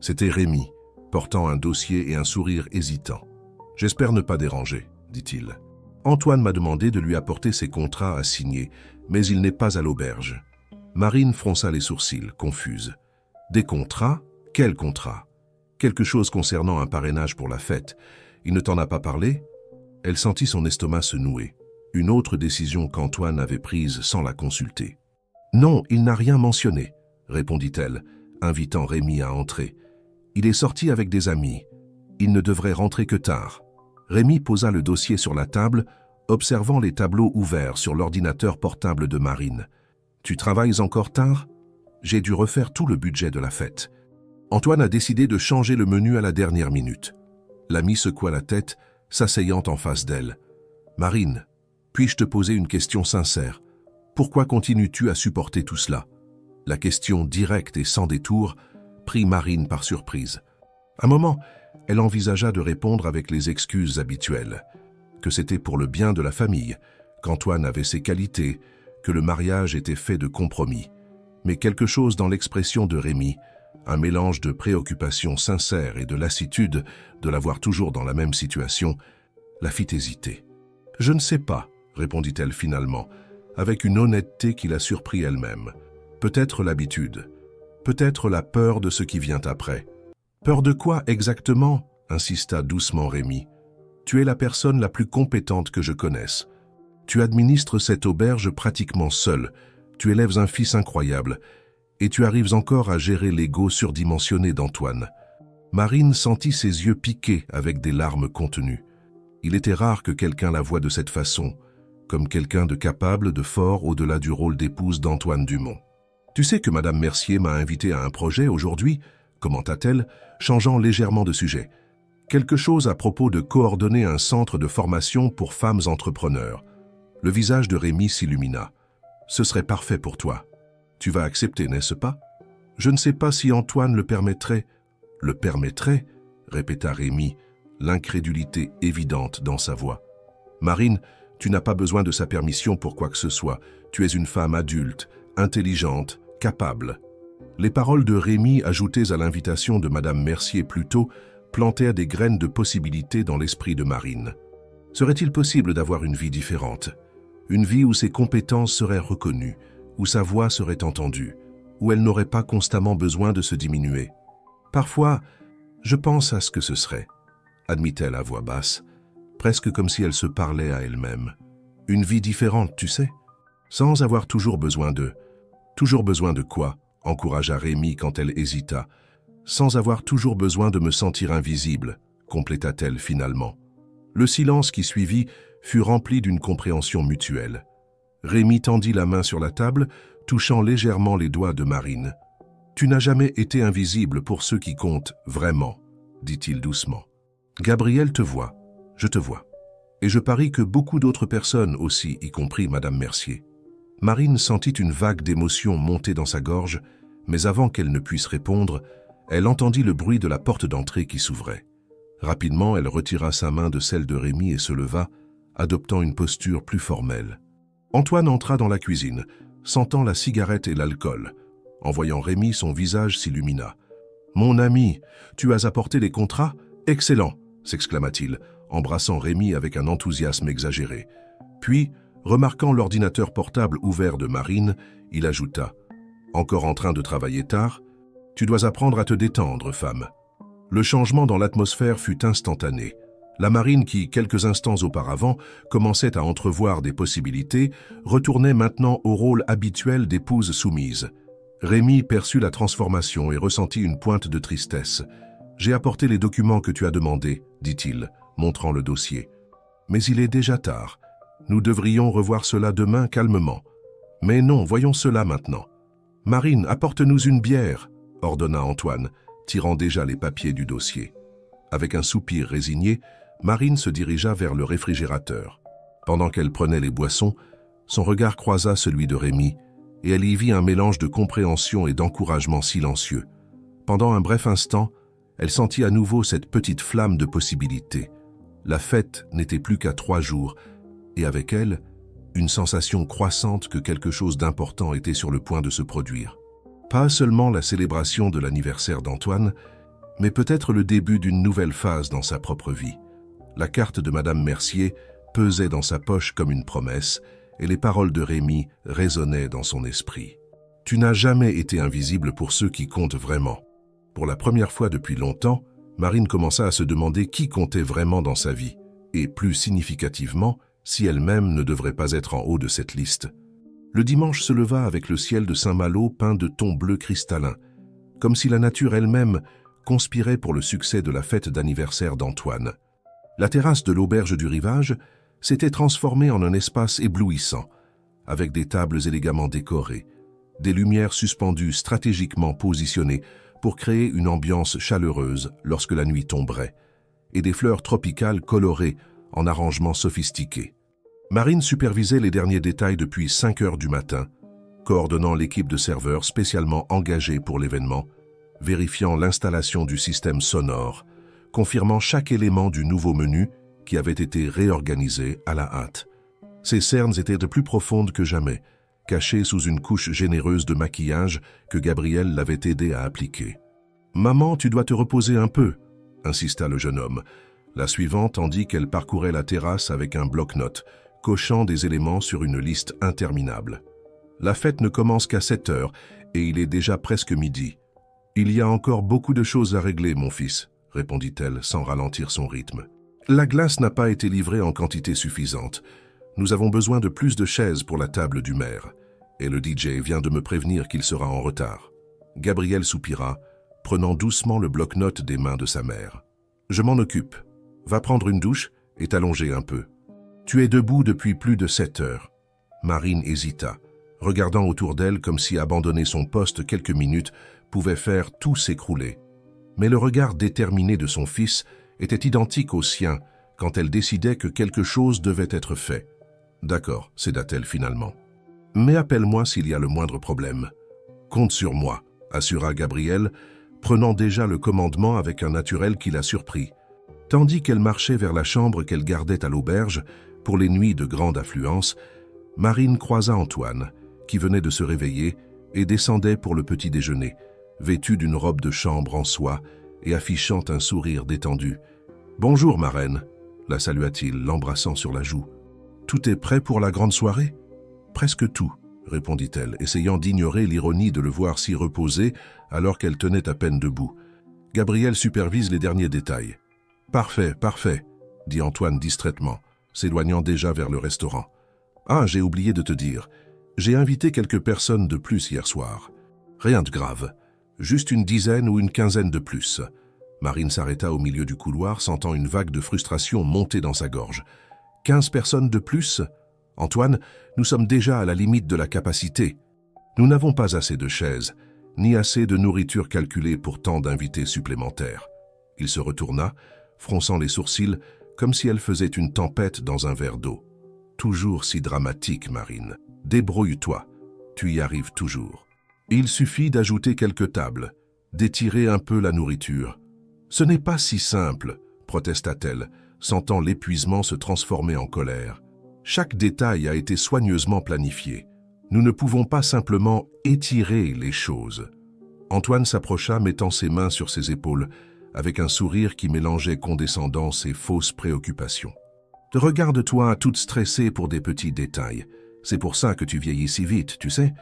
Speaker 1: C'était Rémi, portant un dossier et un sourire hésitant. « J'espère ne pas déranger, » dit-il. « Antoine m'a demandé de lui apporter ses contrats à signer, mais il n'est pas à l'auberge. » Marine fronça les sourcils, confuse. « Des contrats? Quels contrats? Quelque chose concernant un parrainage pour la fête. Il ne t'en a pas parlé ?» Elle sentit son estomac se nouer. Une autre décision qu'Antoine avait prise sans la consulter. « Non, il n'a rien mentionné, » répondit-elle, invitant Rémi à entrer. « Il est sorti avec des amis. Il ne devrait rentrer que tard. » Rémi posa le dossier sur la table, observant les tableaux ouverts sur l'ordinateur portable de Marine. « Tu travailles encore tard? J'ai dû refaire tout le budget de la fête. » Antoine a décidé de changer le menu à la dernière minute. L'ami secoua la tête, s'asseyant en face d'elle. « Marine, puis-je te poser une question sincère? Pourquoi continues-tu à supporter tout cela ?» La question directe et sans détour prit Marine par surprise. Un moment, elle envisagea de répondre avec les excuses habituelles, que c'était pour le bien de la famille, qu'Antoine avait ses qualités, que le mariage était fait de compromis. Mais quelque chose dans l'expression de Rémi, un mélange de préoccupation sincère et de lassitude de la voir toujours dans la même situation, la fit hésiter. « Je ne sais pas, » répondit-elle finalement, avec une honnêteté qui la surprit elle-même. « Peut-être l'habitude, peut-être la peur de ce qui vient après. »« Peur de quoi exactement ?» insista doucement Rémi. Tu es la personne la plus compétente que je connaisse. Tu administres cette auberge pratiquement seule, tu élèves un fils incroyable, et tu arrives encore à gérer l'ego surdimensionné d'Antoine. » Marine sentit ses yeux piquer avec des larmes contenues. Il était rare que quelqu'un la voie de cette façon, comme quelqu'un de capable, de fort, au-delà du rôle d'épouse d'Antoine Dumont. « Tu sais que Madame Mercier m'a invité à un projet aujourd'hui ?» commenta-t-elle, changeant légèrement de sujet. « Quelque chose à propos de coordonner un centre de formation pour femmes entrepreneurs. » Le visage de Rémi s'illumina. « Ce serait parfait pour toi. Tu vas accepter, n'est-ce pas? Je ne sais pas si Antoine le permettrait. » « Le permettrait ?» répéta Rémi, l'incrédulité évidente dans sa voix. « Marine, tu n'as pas besoin de sa permission pour quoi que ce soit. Tu es une femme adulte, intelligente, capable. » Les paroles de Rémi, ajoutées à l'invitation de Madame Mercier plus tôt, plantèrent des graines de possibilités dans l'esprit de Marine. Serait-il possible d'avoir une vie différente? Une vie où ses compétences seraient reconnues, où sa voix serait entendue, où elle n'aurait pas constamment besoin de se diminuer. Parfois, je pense à ce que ce serait, admit-elle à voix basse, presque comme si elle se parlait à elle-même. Une vie différente, tu sais, sans avoir toujours besoin de... Toujours besoin de quoi? Encouragea Rémi quand elle hésita. Sans avoir toujours besoin de me sentir invisible, compléta-t-elle finalement. Le silence qui suivit fut rempli d'une compréhension mutuelle. Rémi tendit la main sur la table, touchant légèrement les doigts de Marine. « Tu n'as jamais été invisible pour ceux qui comptent vraiment, » dit-il doucement. « Gabriel te voit, je te vois. Et je parie que beaucoup d'autres personnes aussi, y compris Madame Mercier. » Marine sentit une vague d'émotion monter dans sa gorge, mais avant qu'elle ne puisse répondre, elle entendit le bruit de la porte d'entrée qui s'ouvrait. Rapidement, elle retira sa main de celle de Rémi et se leva, adoptant une posture plus formelle. Antoine entra dans la cuisine, sentant la cigarette et l'alcool. En voyant Rémi, son visage s'illumina. « Mon ami, tu as apporté les contrats? Excellent !» s'exclama-t-il, embrassant Rémi avec un enthousiasme exagéré. Puis, remarquant l'ordinateur portable ouvert de Marine, il ajouta « Encore en train de travailler tard? Tu dois apprendre à te détendre, femme. » Le changement dans l'atmosphère fut instantané. La Marine qui, quelques instants auparavant, commençait à entrevoir des possibilités, retournait maintenant au rôle habituel d'épouse soumise. Rémi perçut la transformation et ressentit une pointe de tristesse. « J'ai apporté les documents que tu as demandés, » dit-il, montrant le dossier. « Mais il est déjà tard. Nous devrions revoir cela demain calmement. Mais non, voyons cela maintenant. »« Marine, apporte-nous une bière, » ordonna Antoine, tirant déjà les papiers du dossier. Avec un soupir résigné, Marine se dirigea vers le réfrigérateur. Pendant qu'elle prenait les boissons, son regard croisa celui de Rémi, et elle y vit un mélange de compréhension et d'encouragement silencieux. Pendant un bref instant, elle sentit à nouveau cette petite flamme de possibilité. La fête n'était plus qu'à 3 jours, et avec elle, une sensation croissante que quelque chose d'important était sur le point de se produire. Pas seulement la célébration de l'anniversaire d'Antoine, mais peut-être le début d'une nouvelle phase dans sa propre vie. La carte de Madame Mercier pesait dans sa poche comme une promesse, et les paroles de Rémi résonnaient dans son esprit. « Tu n'as jamais été invisible pour ceux qui comptent vraiment. » Pour la première fois depuis longtemps, Marine commença à se demander qui comptait vraiment dans sa vie, et plus significativement, si elle-même ne devrait pas être en haut de cette liste. Le dimanche se leva avec le ciel de Saint-Malo peint de tons bleus cristallins, comme si la nature elle-même conspirait pour le succès de la fête d'anniversaire d'Antoine. La terrasse de l'auberge du Rivage s'était transformée en un espace éblouissant, avec des tables élégamment décorées, des lumières suspendues stratégiquement positionnées pour créer une ambiance chaleureuse lorsque la nuit tomberait, et des fleurs tropicales colorées en arrangements sophistiqués. Marine supervisait les derniers détails depuis 5 heures du matin, coordonnant l'équipe de serveurs spécialement engagée pour l'événement, vérifiant l'installation du système sonore, confirmant chaque élément du nouveau menu qui avait été réorganisé à la hâte. Ses cernes étaient de plus profondes que jamais, cachées sous une couche généreuse de maquillage que Gabriel l'avait aidé à appliquer. « Maman, tu dois te reposer un peu », insista le jeune homme. La suivante tandis qu'elle parcourait la terrasse avec un bloc-notes, cochant des éléments sur une liste interminable. « La fête ne commence qu'à 7 heures et il est déjà presque midi. Il y a encore beaucoup de choses à régler, mon fils, » répondit-elle sans ralentir son rythme. La glace n'a pas été livrée en quantité suffisante. Nous avons besoin de plus de chaises pour la table du maire. Et le DJ vient de me prévenir qu'il sera en retard. Gabriel soupira, prenant doucement le bloc-notes des mains de sa mère. Je m'en occupe. Va prendre une douche et t'allonger un peu. Tu es debout depuis plus de 7 heures. Marine hésita, regardant autour d'elle comme si abandonner son poste quelques minutes pouvait faire tout s'écrouler. Mais le regard déterminé de son fils était identique au sien quand elle décidait que quelque chose devait être fait. D'accord, céda-t-elle finalement. Mais appelle-moi s'il y a le moindre problème. Compte sur moi, assura Gabriel, prenant déjà le commandement avec un naturel qui la surprit. Tandis qu'elle marchait vers la chambre qu'elle gardait à l'auberge pour les nuits de grande affluence, Marine croisa Antoine, qui venait de se réveiller et descendait pour le petit déjeuner, vêtu d'une robe de chambre en soie et affichant un sourire détendu. « Bonjour, ma reine », la salua-t-il, l'embrassant sur la joue. « Tout est prêt pour la grande soirée ?»« Presque tout », répondit-elle, essayant d'ignorer l'ironie de le voir si reposé alors qu'elle tenait à peine debout. Gabriel supervise les derniers détails. « Parfait, parfait », dit Antoine distraitement, s'éloignant déjà vers le restaurant. « Ah, j'ai oublié de te dire, j'ai invité quelques personnes de plus hier soir. Rien de grave, juste une dizaine ou une quinzaine de plus. » Marine s'arrêta au milieu du couloir, sentant une vague de frustration monter dans sa gorge. « 15 personnes de plus ? Antoine, nous sommes déjà à la limite de la capacité. Nous n'avons pas assez de chaises, ni assez de nourriture calculée pour tant d'invités supplémentaires. » Il se retourna, fronçant les sourcils, comme si elle faisait une tempête dans un verre d'eau. « Toujours si dramatique, Marine. Débrouille-toi, tu y arrives toujours. Il suffit d'ajouter quelques tables, d'étirer un peu la nourriture. »« Ce n'est pas si simple, » protesta-t-elle, sentant l'épuisement se transformer en colère. « Chaque détail a été soigneusement planifié. Nous ne pouvons pas simplement étirer les choses. » Antoine s'approcha, mettant ses mains sur ses épaules, avec un sourire qui mélangeait condescendance et fausse préoccupation. « Te regarde-toi toute stressée pour des petits détails. C'est pour ça que tu vieillis si vite, tu sais.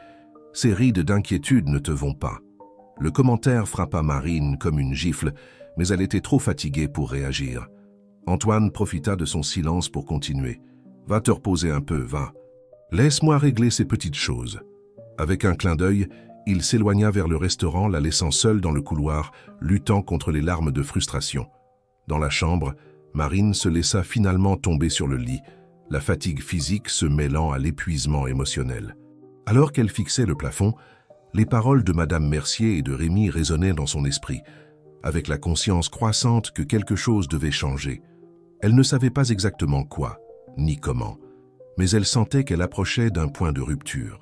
Speaker 1: Ces rides d'inquiétude ne te vont pas. » Le commentaire frappa Marine comme une gifle, mais elle était trop fatiguée pour réagir. Antoine profita de son silence pour continuer. « Va te reposer un peu, va. Laisse-moi régler ces petites choses. » Avec un clin d'œil, il s'éloigna vers le restaurant, la laissant seule dans le couloir, luttant contre les larmes de frustration. Dans la chambre, Marine se laissa finalement tomber sur le lit, la fatigue physique se mêlant à l'épuisement émotionnel. Alors qu'elle fixait le plafond, les paroles de Madame Mercier et de Rémy résonnaient dans son esprit, avec la conscience croissante que quelque chose devait changer. Elle ne savait pas exactement quoi, ni comment, mais elle sentait qu'elle approchait d'un point de rupture.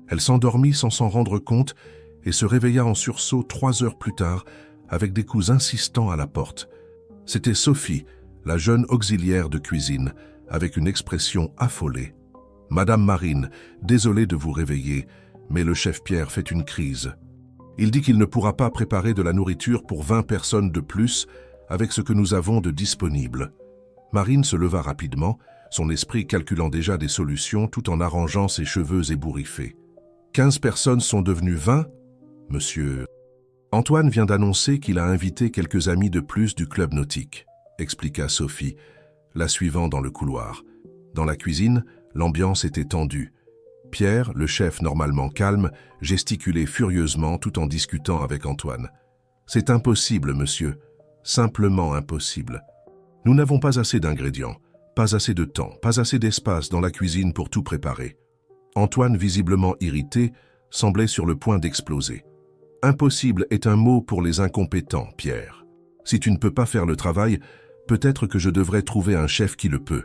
Speaker 1: Elle s'endormit sans s'en rendre compte et se réveilla en sursaut 3 heures plus tard avec des coups insistants à la porte. C'était Sophie, la jeune auxiliaire de cuisine, avec une expression affolée. « Madame Marine, désolée de vous réveiller, mais le chef Pierre fait une crise. Il dit qu'il ne pourra pas préparer de la nourriture pour 20 personnes de plus avec ce que nous avons de disponible. » Marine se leva rapidement, son esprit calculant déjà des solutions tout en arrangeant ses cheveux ébouriffés. « 15 personnes sont devenues 20, monsieur. » Antoine vient d'annoncer qu'il a invité quelques amis de plus du club nautique, expliqua Sophie, la suivant dans le couloir. Dans la cuisine, l'ambiance était tendue. Pierre, le chef normalement calme, gesticulait furieusement tout en discutant avec Antoine. « C'est impossible, monsieur. Simplement impossible. Nous n'avons pas assez d'ingrédients, pas assez de temps, pas assez d'espace dans la cuisine pour tout préparer. » Antoine, visiblement irrité, semblait sur le point d'exploser. « Impossible est un mot pour les incompétents, Pierre. Si tu ne peux pas faire le travail, peut-être que je devrais trouver un chef qui le peut. »«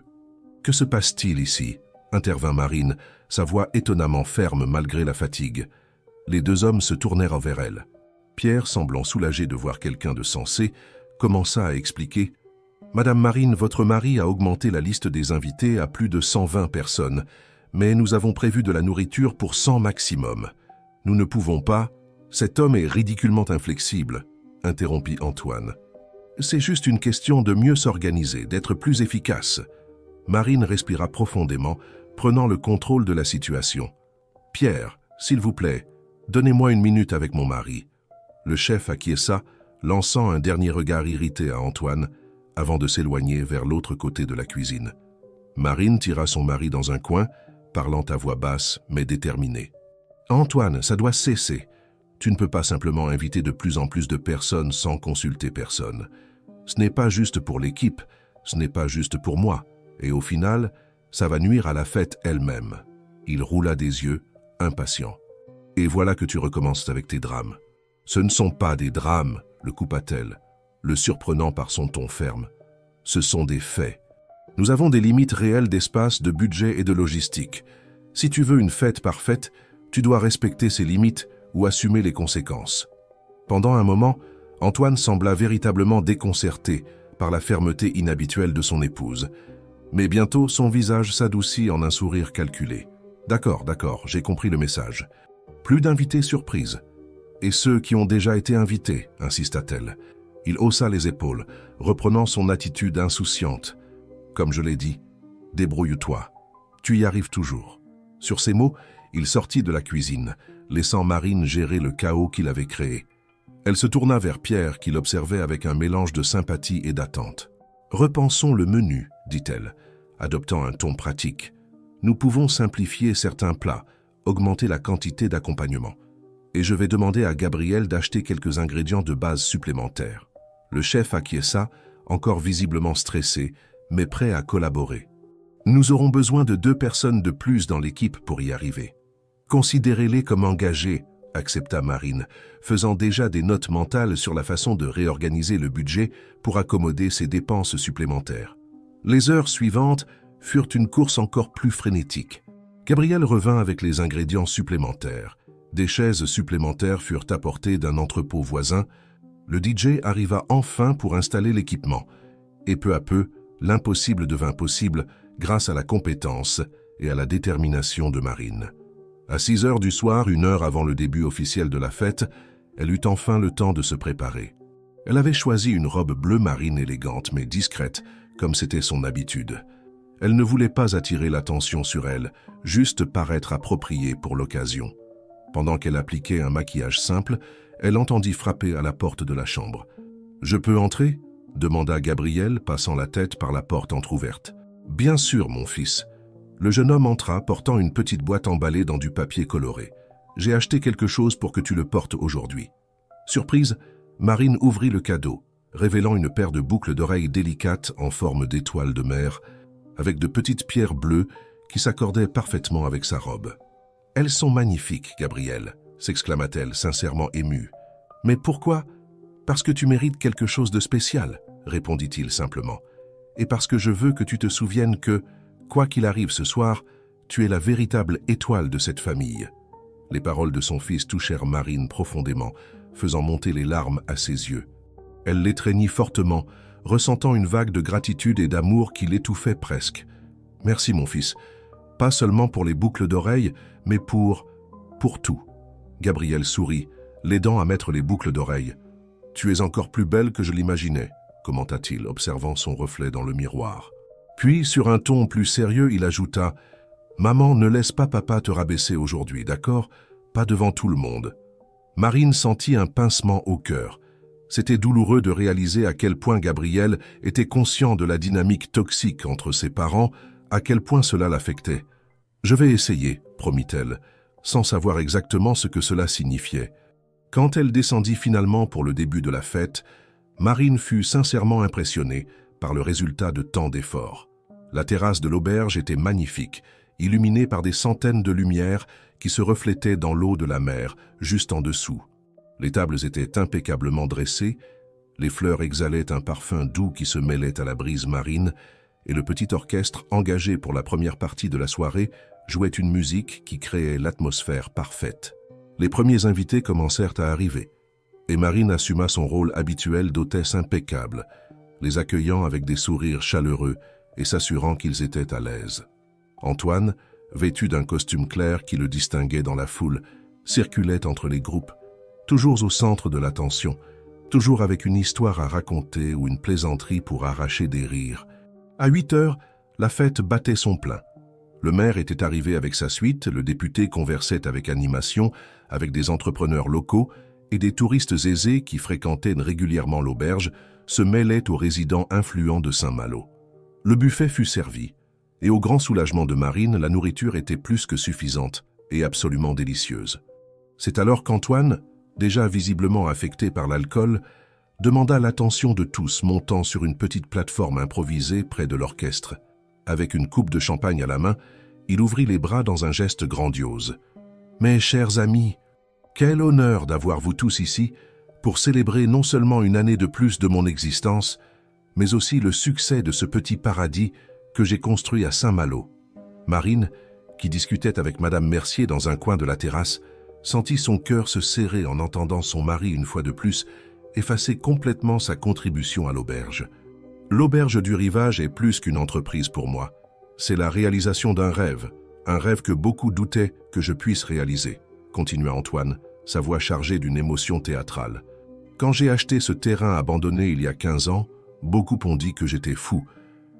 Speaker 1: Que se passe-t-il ici ?» intervint Marine, sa voix étonnamment ferme malgré la fatigue. Les 2 hommes se tournèrent vers elle. Pierre, semblant soulagé de voir quelqu'un de sensé, commença à expliquer « Madame Marine, votre mari a augmenté la liste des invités à plus de 120 personnes, mais nous avons prévu de la nourriture pour 100 maximum. Nous ne pouvons pas... » « Cet homme est ridiculement inflexible, » interrompit Antoine. « C'est juste une question de mieux s'organiser, d'être plus efficace. » Marine respira profondément, prenant le contrôle de la situation. « Pierre, s'il vous plaît, donnez-moi 1 minute avec mon mari. » Le chef acquiesça, lançant un dernier regard irrité à Antoine, avant de s'éloigner vers l'autre côté de la cuisine. Marine tira son mari dans un coin, parlant à voix basse mais déterminée. « Antoine, ça doit cesser. Tu ne peux pas simplement inviter de plus en plus de personnes sans consulter personne. Ce n'est pas juste pour l'équipe, ce n'est pas juste pour moi. Et au final, ça va nuire à la fête elle-même. » Il roula des yeux, impatient. « Et voilà que tu recommences avec tes drames. »« Ce ne sont pas des drames, » le coupa-t-elle, le surprenant par son ton ferme. « Ce sont des faits. Nous avons des limites réelles d'espace, de budget et de logistique. Si tu veux une fête parfaite, tu dois respecter ces limites ou assumer les conséquences. » Pendant un moment, Antoine sembla véritablement déconcerté par la fermeté inhabituelle de son épouse. Mais bientôt, son visage s'adoucit en un sourire calculé. « D'accord, j'ai compris le message. Plus d'invités surprises. Et ceux qui ont déjà été invités, insista-t-elle. Il haussa les épaules, reprenant son attitude insouciante. « Comme je l'ai dit, débrouille-toi. Tu y arrives toujours. » Sur ces mots, il sortit de la cuisine, laissant Marine gérer le chaos qu'il avait créé. Elle se tourna vers Pierre, qui l'observait avec un mélange de sympathie et d'attente. « Repensons le menu, » dit-elle, adoptant un ton pratique. « Nous pouvons simplifier certains plats, augmenter la quantité d'accompagnement. Et je vais demander à Gabriel d'acheter quelques ingrédients de base supplémentaires. » Le chef acquiesça, encore visiblement stressé, mais prêt à collaborer. « Nous aurons besoin de 2 personnes de plus dans l'équipe pour y arriver. » « Considérez-les comme engagés, » accepta Marine, faisant déjà des notes mentales sur la façon de réorganiser le budget pour accommoder ces dépenses supplémentaires. Les heures suivantes furent une course encore plus frénétique. Gabriel revint avec les ingrédients supplémentaires. Des chaises supplémentaires furent apportées d'un entrepôt voisin. Le DJ arriva enfin pour installer l'équipement. Et peu à peu, l'impossible devint possible grâce à la compétence et à la détermination de Marine. À 6 heures du soir, 1 heure avant le début officiel de la fête, elle eut enfin le temps de se préparer. Elle avait choisi une robe bleu marine élégante mais discrète, comme c'était son habitude. Elle ne voulait pas attirer l'attention sur elle, juste paraître appropriée pour l'occasion. Pendant qu'elle appliquait un maquillage simple, elle entendit frapper à la porte de la chambre. « Je peux entrer ?» demanda Gabriel, passant la tête par la porte entr'ouverte. « Bien sûr, mon fils. » Le jeune homme entra, portant une petite boîte emballée dans du papier coloré. « J'ai acheté quelque chose pour que tu le portes aujourd'hui. » Surprise, Marine ouvrit le cadeau, révélant une paire de boucles d'oreilles délicates en forme d'étoiles de mer, avec de petites pierres bleues qui s'accordaient parfaitement avec sa robe. « Elles sont magnifiques, Gabriel, » s'exclama-t-elle, sincèrement émue. « Mais pourquoi ? Parce que tu mérites quelque chose de spécial, » répondit-il simplement. « Et parce que je veux que tu te souviennes que, quoi qu'il arrive ce soir, tu es la véritable étoile de cette famille. » Les paroles de son fils touchèrent Marine profondément, faisant monter les larmes à ses yeux. Elle l'étreignit fortement, ressentant une vague de gratitude et d'amour qui l'étouffait presque. « Merci mon fils, pas seulement pour les boucles d'oreilles, mais pour tout. » Gabriel sourit, l'aidant à mettre les boucles d'oreilles. « Tu es encore plus belle que je l'imaginais, » commenta-t-il, observant son reflet dans le miroir. Puis, sur un ton plus sérieux, il ajouta « Maman, ne laisse pas papa te rabaisser aujourd'hui, d'accord? Pas devant tout le monde. » Marine sentit un pincement au cœur. C'était douloureux de réaliser à quel point Gabriel était conscient de la dynamique toxique entre ses parents, à quel point cela l'affectait. « Je vais essayer, » promit-elle, sans savoir exactement ce que cela signifiait. Quand elle descendit finalement pour le début de la fête, Marine fut sincèrement impressionnée par le résultat de tant d'efforts. La terrasse de l'auberge était magnifique, illuminée par des centaines de lumières qui se reflétaient dans l'eau de la mer, juste en dessous. Les tables étaient impeccablement dressées, les fleurs exhalaient un parfum doux qui se mêlait à la brise marine, et le petit orchestre, engagé pour la première partie de la soirée, jouait une musique qui créait l'atmosphère parfaite. Les premiers invités commencèrent à arriver, et Marine assuma son rôle habituel d'hôtesse impeccable, les accueillant avec des sourires chaleureux et s'assurant qu'ils étaient à l'aise. Antoine, vêtu d'un costume clair qui le distinguait dans la foule, circulait entre les groupes, toujours au centre de l'attention, toujours avec une histoire à raconter ou une plaisanterie pour arracher des rires. À 8 heures, la fête battait son plein. Le maire était arrivé avec sa suite, le député conversait avec animation avec des entrepreneurs locaux et des touristes aisés qui fréquentaient régulièrement l'auberge se mêlaient aux résidents influents de Saint-Malo. Le buffet fut servi, et au grand soulagement de Marine, la nourriture était plus que suffisante et absolument délicieuse. C'est alors qu'Antoine, déjà visiblement affecté par l'alcool, demanda l'attention de tous, montant sur une petite plateforme improvisée près de l'orchestre. Avec une coupe de champagne à la main, il ouvrit les bras dans un geste grandiose. « Mes chers amis, quel honneur d'avoir vous tous ici pour célébrer non seulement une année de plus de mon existence, mais aussi le succès de ce petit paradis que j'ai construit à Saint-Malo. » Marine, qui discutait avec Madame Mercier dans un coin de la terrasse, sentit son cœur se serrer en entendant son mari une fois de plus effacer complètement sa contribution à l'auberge. « L'auberge du Rivage est plus qu'une entreprise pour moi. C'est la réalisation d'un rêve, un rêve que beaucoup doutaient que je puisse réaliser, » continua Antoine, sa voix chargée d'une émotion théâtrale. « Quand j'ai acheté ce terrain abandonné il y a 15 ans, beaucoup ont dit que j'étais fou,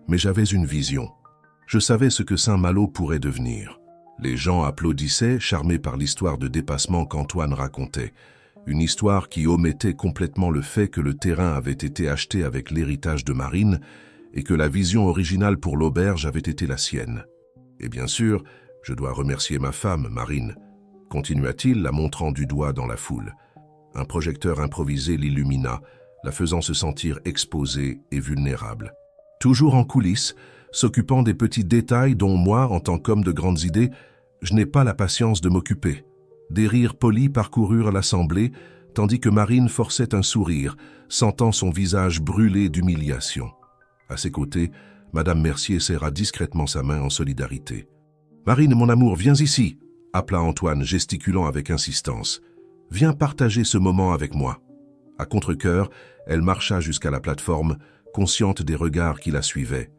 Speaker 1: mais j'avais une vision. Je savais ce que Saint-Malo pourrait devenir. » Les gens applaudissaient, charmés par l'histoire de dépassement qu'Antoine racontait. Une histoire qui omettait complètement le fait que le terrain avait été acheté avec l'héritage de Marine et que la vision originale pour l'auberge avait été la sienne. Et bien sûr, je dois remercier ma femme, Marine, continua-t-il, la montrant du doigt dans la foule. Un projecteur improvisé l'illumina, la faisant se sentir exposée et vulnérable. Toujours en coulisses, s'occupant des petits détails dont moi, en tant qu'homme de grandes idées, je n'ai pas la patience de m'occuper. Des rires polis parcoururent l'assemblée, tandis que Marine forçait un sourire, sentant son visage brûlé d'humiliation. À ses côtés, Madame Mercier serra discrètement sa main en solidarité. « Marine, mon amour, viens ici !» appela Antoine, gesticulant avec insistance. « Viens partager ce moment avec moi. » À contre-cœur, elle marcha jusqu'à la plateforme, consciente des regards qui la suivaient.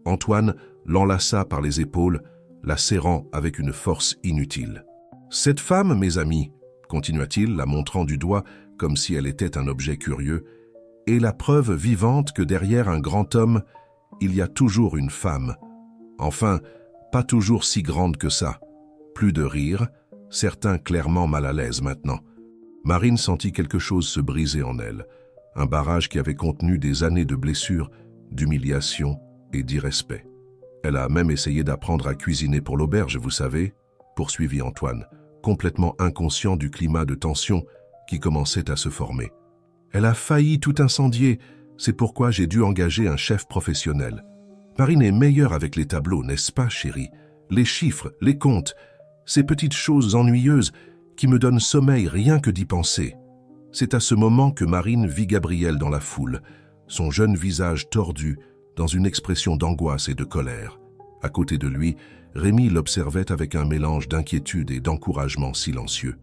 Speaker 1: Antoine l'enlaça par les épaules, la serrant avec une force inutile. « Cette femme, mes amis, » continua-t-il, la montrant du doigt comme si elle était un objet curieux, « est la preuve vivante que derrière un grand homme, il y a toujours une femme. Enfin, pas toujours si grande que ça. » Plus de rire, certains clairement mal à l'aise maintenant. Marine sentit quelque chose se briser en elle, un barrage qui avait contenu des années de blessures, d'humiliation et d'irrespect. Elle a même essayé d'apprendre à cuisiner pour l'auberge, vous savez, poursuivit Antoine, complètement inconscient du climat de tension qui commençait à se former. Elle a failli tout incendier, c'est pourquoi j'ai dû engager un chef professionnel. Marine est meilleure avec les tableaux, n'est-ce pas, chérie? Les chiffres, les comptes, ces petites choses ennuyeuses qui me donnent sommeil rien que d'y penser. C'est à ce moment que Marine vit Gabriel dans la foule, son jeune visage tordu, dans une expression d'angoisse et de colère. À côté de lui, Rémi l'observait avec un mélange d'inquiétude et d'encouragement silencieux.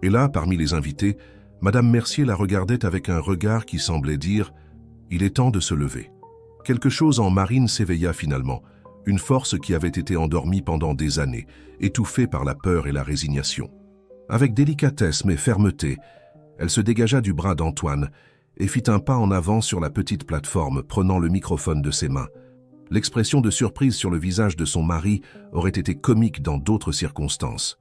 Speaker 1: Et là, parmi les invités, Madame Mercier la regardait avec un regard qui semblait dire « Il est temps de se lever ». Quelque chose en Marine s'éveilla finalement, une force qui avait été endormie pendant des années, étouffée par la peur et la résignation. Avec délicatesse mais fermeté, elle se dégagea du bras d'Antoine et fit un pas en avant sur la petite plateforme, prenant le microphone de ses mains. L'expression de surprise sur le visage de son mari aurait été comique dans d'autres circonstances.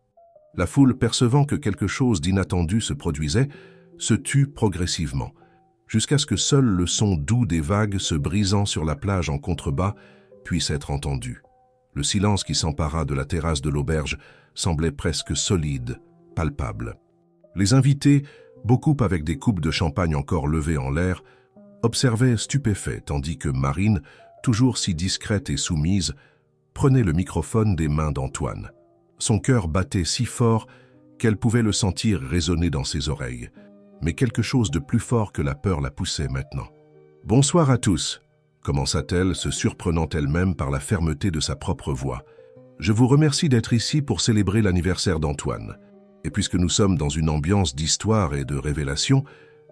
Speaker 1: La foule, percevant que quelque chose d'inattendu se produisait, se tut progressivement, jusqu'à ce que seul le son doux des vagues se brisant sur la plage en contrebas puisse être entendu. Le silence qui s'empara de la terrasse de l'auberge semblait presque solide, palpable. Les invités, beaucoup avec des coupes de champagne encore levées en l'air, observaient stupéfaits, tandis que Marine, toujours si discrète et soumise, prenait le microphone des mains d'Antoine. Son cœur battait si fort qu'elle pouvait le sentir résonner dans ses oreilles. Mais quelque chose de plus fort que la peur la poussait maintenant. « Bonsoir à tous », commença-t-elle, se surprenant elle-même par la fermeté de sa propre voix. « Je vous remercie d'être ici pour célébrer l'anniversaire d'Antoine. Et puisque nous sommes dans une ambiance d'histoire et de révélation,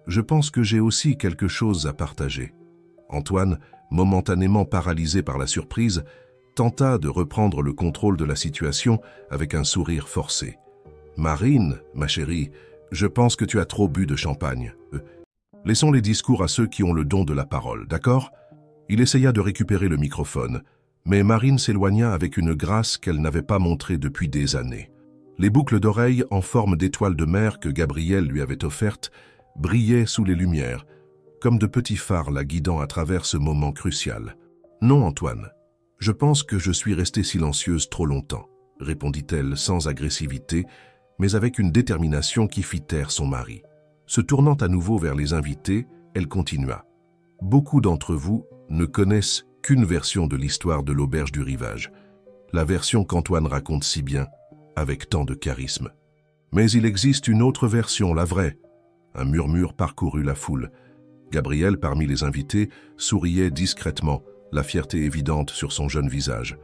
Speaker 1: je pense que j'ai aussi quelque chose à partager. » Antoine, momentanément paralysé par la surprise, tenta de reprendre le contrôle de la situation avec un sourire forcé. « Marine, ma chérie, je pense que tu as trop bu de champagne. Laissons les discours à ceux qui ont le don de la parole, d'accord ?» Il essaya de récupérer le microphone, mais Marine s'éloigna avec une grâce qu'elle n'avait pas montrée depuis des années. Les boucles d'oreilles en forme d'étoiles de mer que Gabriel lui avait offertes brillaient sous les lumières, comme de petits phares la guidant à travers ce moment crucial. « Non, Antoine, je pense que je suis restée silencieuse trop longtemps, » répondit-elle sans agressivité, mais avec une détermination qui fit taire son mari. Se tournant à nouveau vers les invités, elle continua. « Beaucoup d'entre vous ne connaissent qu'une version de l'histoire de l'auberge du rivage, la version qu'Antoine raconte si bien, avec tant de charisme. Mais il existe une autre version, la vraie. » Un murmure parcourut la foule. Gabriel, parmi les invités, souriait discrètement, la fierté évidente sur son jeune visage.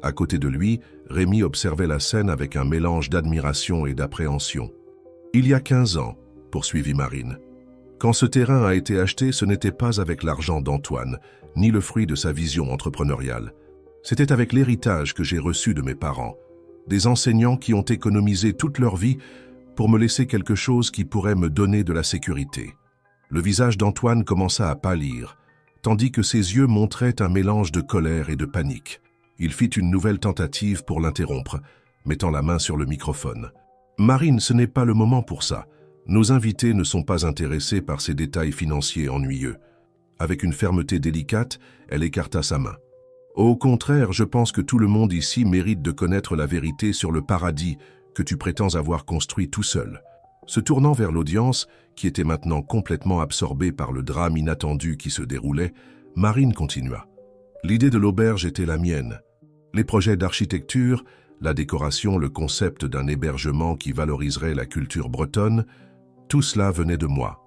Speaker 1: À côté de lui, Rémi observait la scène avec un mélange d'admiration et d'appréhension. « Il y a 15 ans, poursuivit Marine. Quand ce terrain a été acheté, ce n'était pas avec l'argent d'Antoine, ni le fruit de sa vision entrepreneuriale. C'était avec l'héritage que j'ai reçu de mes parents, des enseignants qui ont économisé toute leur vie pour me laisser quelque chose qui pourrait me donner de la sécurité. » Le visage d'Antoine commença à pâlir, tandis que ses yeux montraient un mélange de colère et de panique. Il fit une nouvelle tentative pour l'interrompre, mettant la main sur le microphone. « Marine, ce n'est pas le moment pour ça. Nos invités ne sont pas intéressés par ces détails financiers ennuyeux. » Avec une fermeté délicate, elle écarta sa main. « Au contraire, je pense que tout le monde ici mérite de connaître la vérité sur le paradis que tu prétends avoir construit tout seul. » Se tournant vers l'audience, qui était maintenant complètement absorbée par le drame inattendu qui se déroulait, Marine continua. « L'idée de l'auberge était la mienne. Les projets d'architecture, la décoration, le concept d'un hébergement qui valoriserait la culture bretonne, tout cela venait de moi.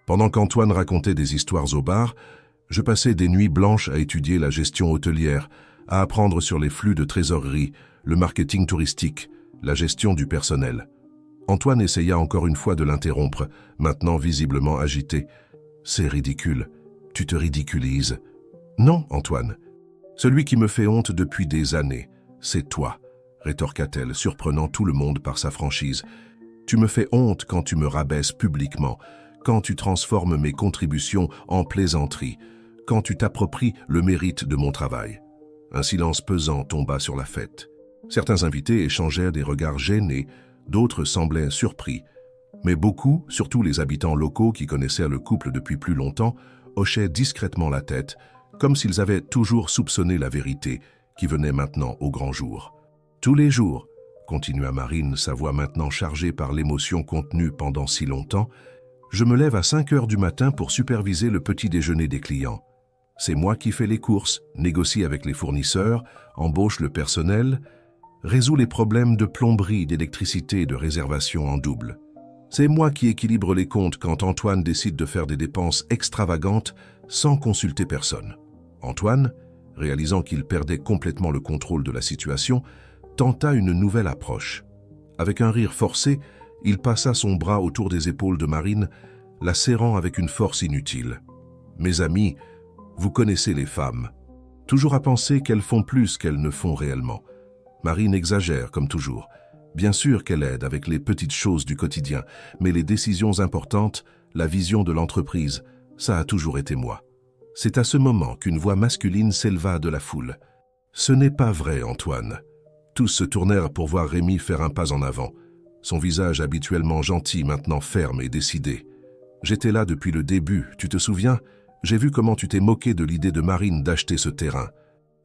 Speaker 1: Pendant qu'Antoine racontait des histoires au bar, je passais des nuits blanches à étudier la gestion hôtelière, à apprendre sur les flux de trésorerie, le marketing touristique, la gestion du personnel. » Antoine essaya encore une fois de l'interrompre, maintenant visiblement agité. « C'est ridicule. Tu te ridiculises. »« Non, Antoine. Celui qui me fait honte depuis des années, c'est toi, » rétorqua-t-elle, surprenant tout le monde par sa franchise. « Tu me fais honte quand tu me rabaisses publiquement, quand tu transformes mes contributions en plaisanteries, quand tu t'appropries le mérite de mon travail. » Un silence pesant tomba sur la fête. Certains invités échangèrent des regards gênés, d'autres semblaient surpris, mais beaucoup, surtout les habitants locaux qui connaissaient le couple depuis plus longtemps, hochaient discrètement la tête, comme s'ils avaient toujours soupçonné la vérité qui venait maintenant au grand jour. « Tous les jours, » continua Marine, sa voix maintenant chargée par l'émotion contenue pendant si longtemps, « je me lève à 5 heures du matin pour superviser le petit déjeuner des clients. C'est moi qui fais les courses, négocie avec les fournisseurs, embauche le personnel, résout les problèmes de plomberie, d'électricité et de réservation en double. C'est moi qui équilibre les comptes quand Antoine décide de faire des dépenses extravagantes sans consulter personne. » Antoine, réalisant qu'il perdait complètement le contrôle de la situation, tenta une nouvelle approche. Avec un rire forcé, il passa son bras autour des épaules de Marine, la serrant avec une force inutile. « Mes amis, vous connaissez les femmes. Toujours à penser qu'elles font plus qu'elles ne font réellement. Marine exagère, comme toujours. Bien sûr qu'elle aide avec les petites choses du quotidien, mais les décisions importantes, la vision de l'entreprise, ça a toujours été moi. » C'est à ce moment qu'une voix masculine s'éleva de la foule. « Ce n'est pas vrai, Antoine. » Tous se tournèrent pour voir Rémi faire un pas en avant, son visage habituellement gentil maintenant ferme et décidé. « J'étais là depuis le début, tu te souviens? J'ai vu comment tu t'es moqué de l'idée de Marine d'acheter ce terrain.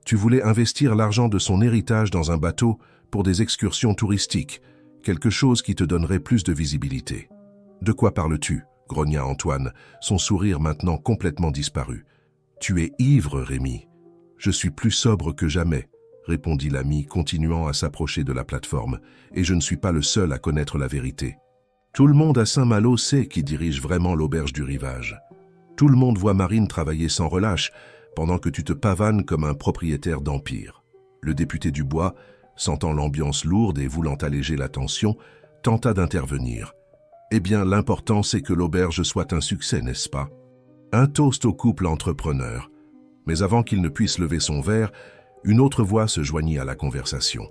Speaker 1: Tu voulais investir l'argent de son héritage dans un bateau pour des excursions touristiques, quelque chose qui te donnerait plus de visibilité. »« De quoi parles-tu » grogna Antoine, son sourire maintenant complètement disparu. « Tu es ivre, Rémi. »« Je suis plus sobre que jamais, » répondit l'ami, continuant à s'approcher de la plateforme, « et je ne suis pas le seul à connaître la vérité. Tout le monde à Saint-Malo sait qui dirige vraiment l'auberge du rivage. Tout le monde voit Marine travailler sans relâche, pendant que tu te pavanes comme un propriétaire d'empire. » Le député du Bois, sentant l'ambiance lourde et voulant alléger la tension, tenta d'intervenir. « Eh bien, l'important c'est que l'auberge soit un succès, n'est-ce pas? » Un toast au couple entrepreneur. Mais avant qu'il ne puisse lever son verre, une autre voix se joignit à la conversation.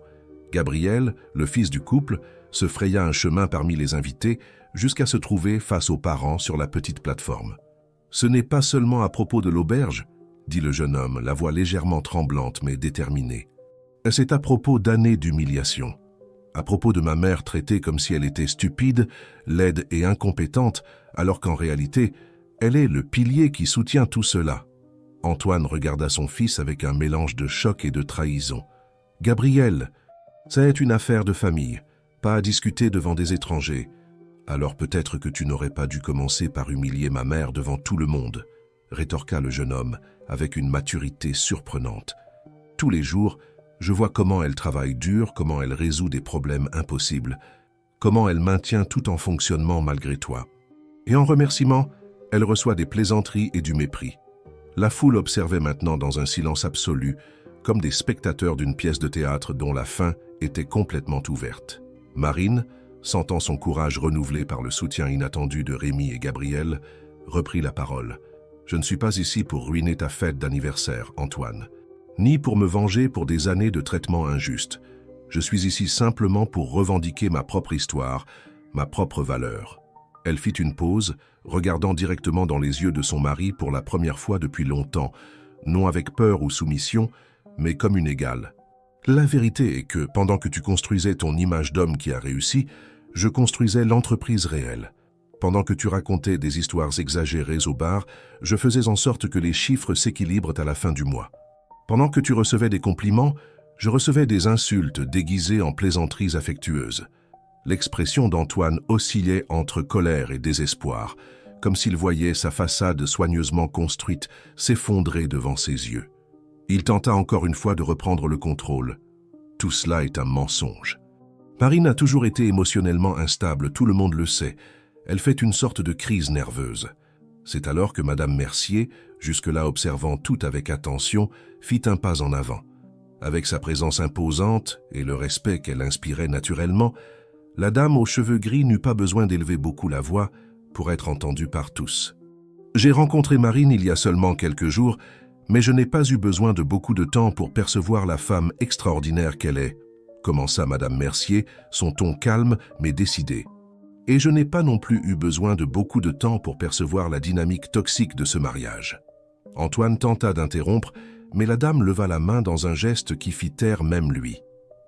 Speaker 1: Gabriel, le fils du couple, se fraya un chemin parmi les invités jusqu'à se trouver face aux parents sur la petite plateforme. « Ce n'est pas seulement à propos de l'auberge, » dit le jeune homme, la voix légèrement tremblante mais déterminée. « C'est à propos d'années d'humiliation. À propos de ma mère traitée comme si elle était stupide, laide et incompétente, alors qu'en réalité, elle est le pilier qui soutient tout cela. Antoine regarda son fils avec un mélange de choc et de trahison. « Gabriel, c'est une affaire de famille, pas à discuter devant des étrangers. Alors peut-être que tu n'aurais pas dû commencer par humilier ma mère devant tout le monde, » rétorqua le jeune homme avec une maturité surprenante. « Tous les jours, je vois comment elle travaille dur, comment elle résout des problèmes impossibles, comment elle maintient tout en fonctionnement malgré toi. Et en remerciement, elle reçoit des plaisanteries et du mépris. » La foule observait maintenant dans un silence absolu, comme des spectateurs d'une pièce de théâtre dont la fin était complètement ouverte. Marine, sentant son courage renouvelé par le soutien inattendu de Rémi et Gabriel, reprit la parole. « Je ne suis pas ici pour ruiner ta fête d'anniversaire, Antoine, ni pour me venger pour des années de traitement injuste. Je suis ici simplement pour revendiquer ma propre histoire, ma propre valeur. » Elle fit une pause, regardant directement dans les yeux de son mari pour la première fois depuis longtemps, non avec peur ou soumission, mais comme une égale. « La vérité est que, pendant que tu construisais ton image d'homme qui a réussi, je construisais l'entreprise réelle. Pendant que tu racontais des histoires exagérées au bar, je faisais en sorte que les chiffres s'équilibrent à la fin du mois. Pendant que tu recevais des compliments, je recevais des insultes déguisées en plaisanteries affectueuses. » L'expression d'Antoine oscillait entre colère et désespoir, comme s'il voyait sa façade soigneusement construite s'effondrer devant ses yeux. Il tenta encore une fois de reprendre le contrôle. Tout cela est un mensonge. Marine a toujours été émotionnellement instable, tout le monde le sait. Elle fait une sorte de crise nerveuse. C'est alors que Madame Mercier, jusque-là observant tout avec attention, fit un pas en avant. Avec sa présence imposante et le respect qu'elle inspirait naturellement, la dame aux cheveux gris n'eut pas besoin d'élever beaucoup la voix pour être entendue par tous. « J'ai rencontré Marine il y a seulement quelques jours, mais je n'ai pas eu besoin de beaucoup de temps pour percevoir la femme extraordinaire qu'elle est, » commença Madame Mercier, son ton calme mais décidé. « Et je n'ai pas non plus eu besoin de beaucoup de temps pour percevoir la dynamique toxique de ce mariage. » Antoine tenta d'interrompre, mais la dame leva la main dans un geste qui fit taire même lui.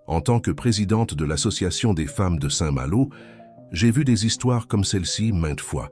Speaker 1: En tant que présidente de l'Association des femmes de Saint-Malo, j'ai vu des histoires comme celle-ci maintes fois.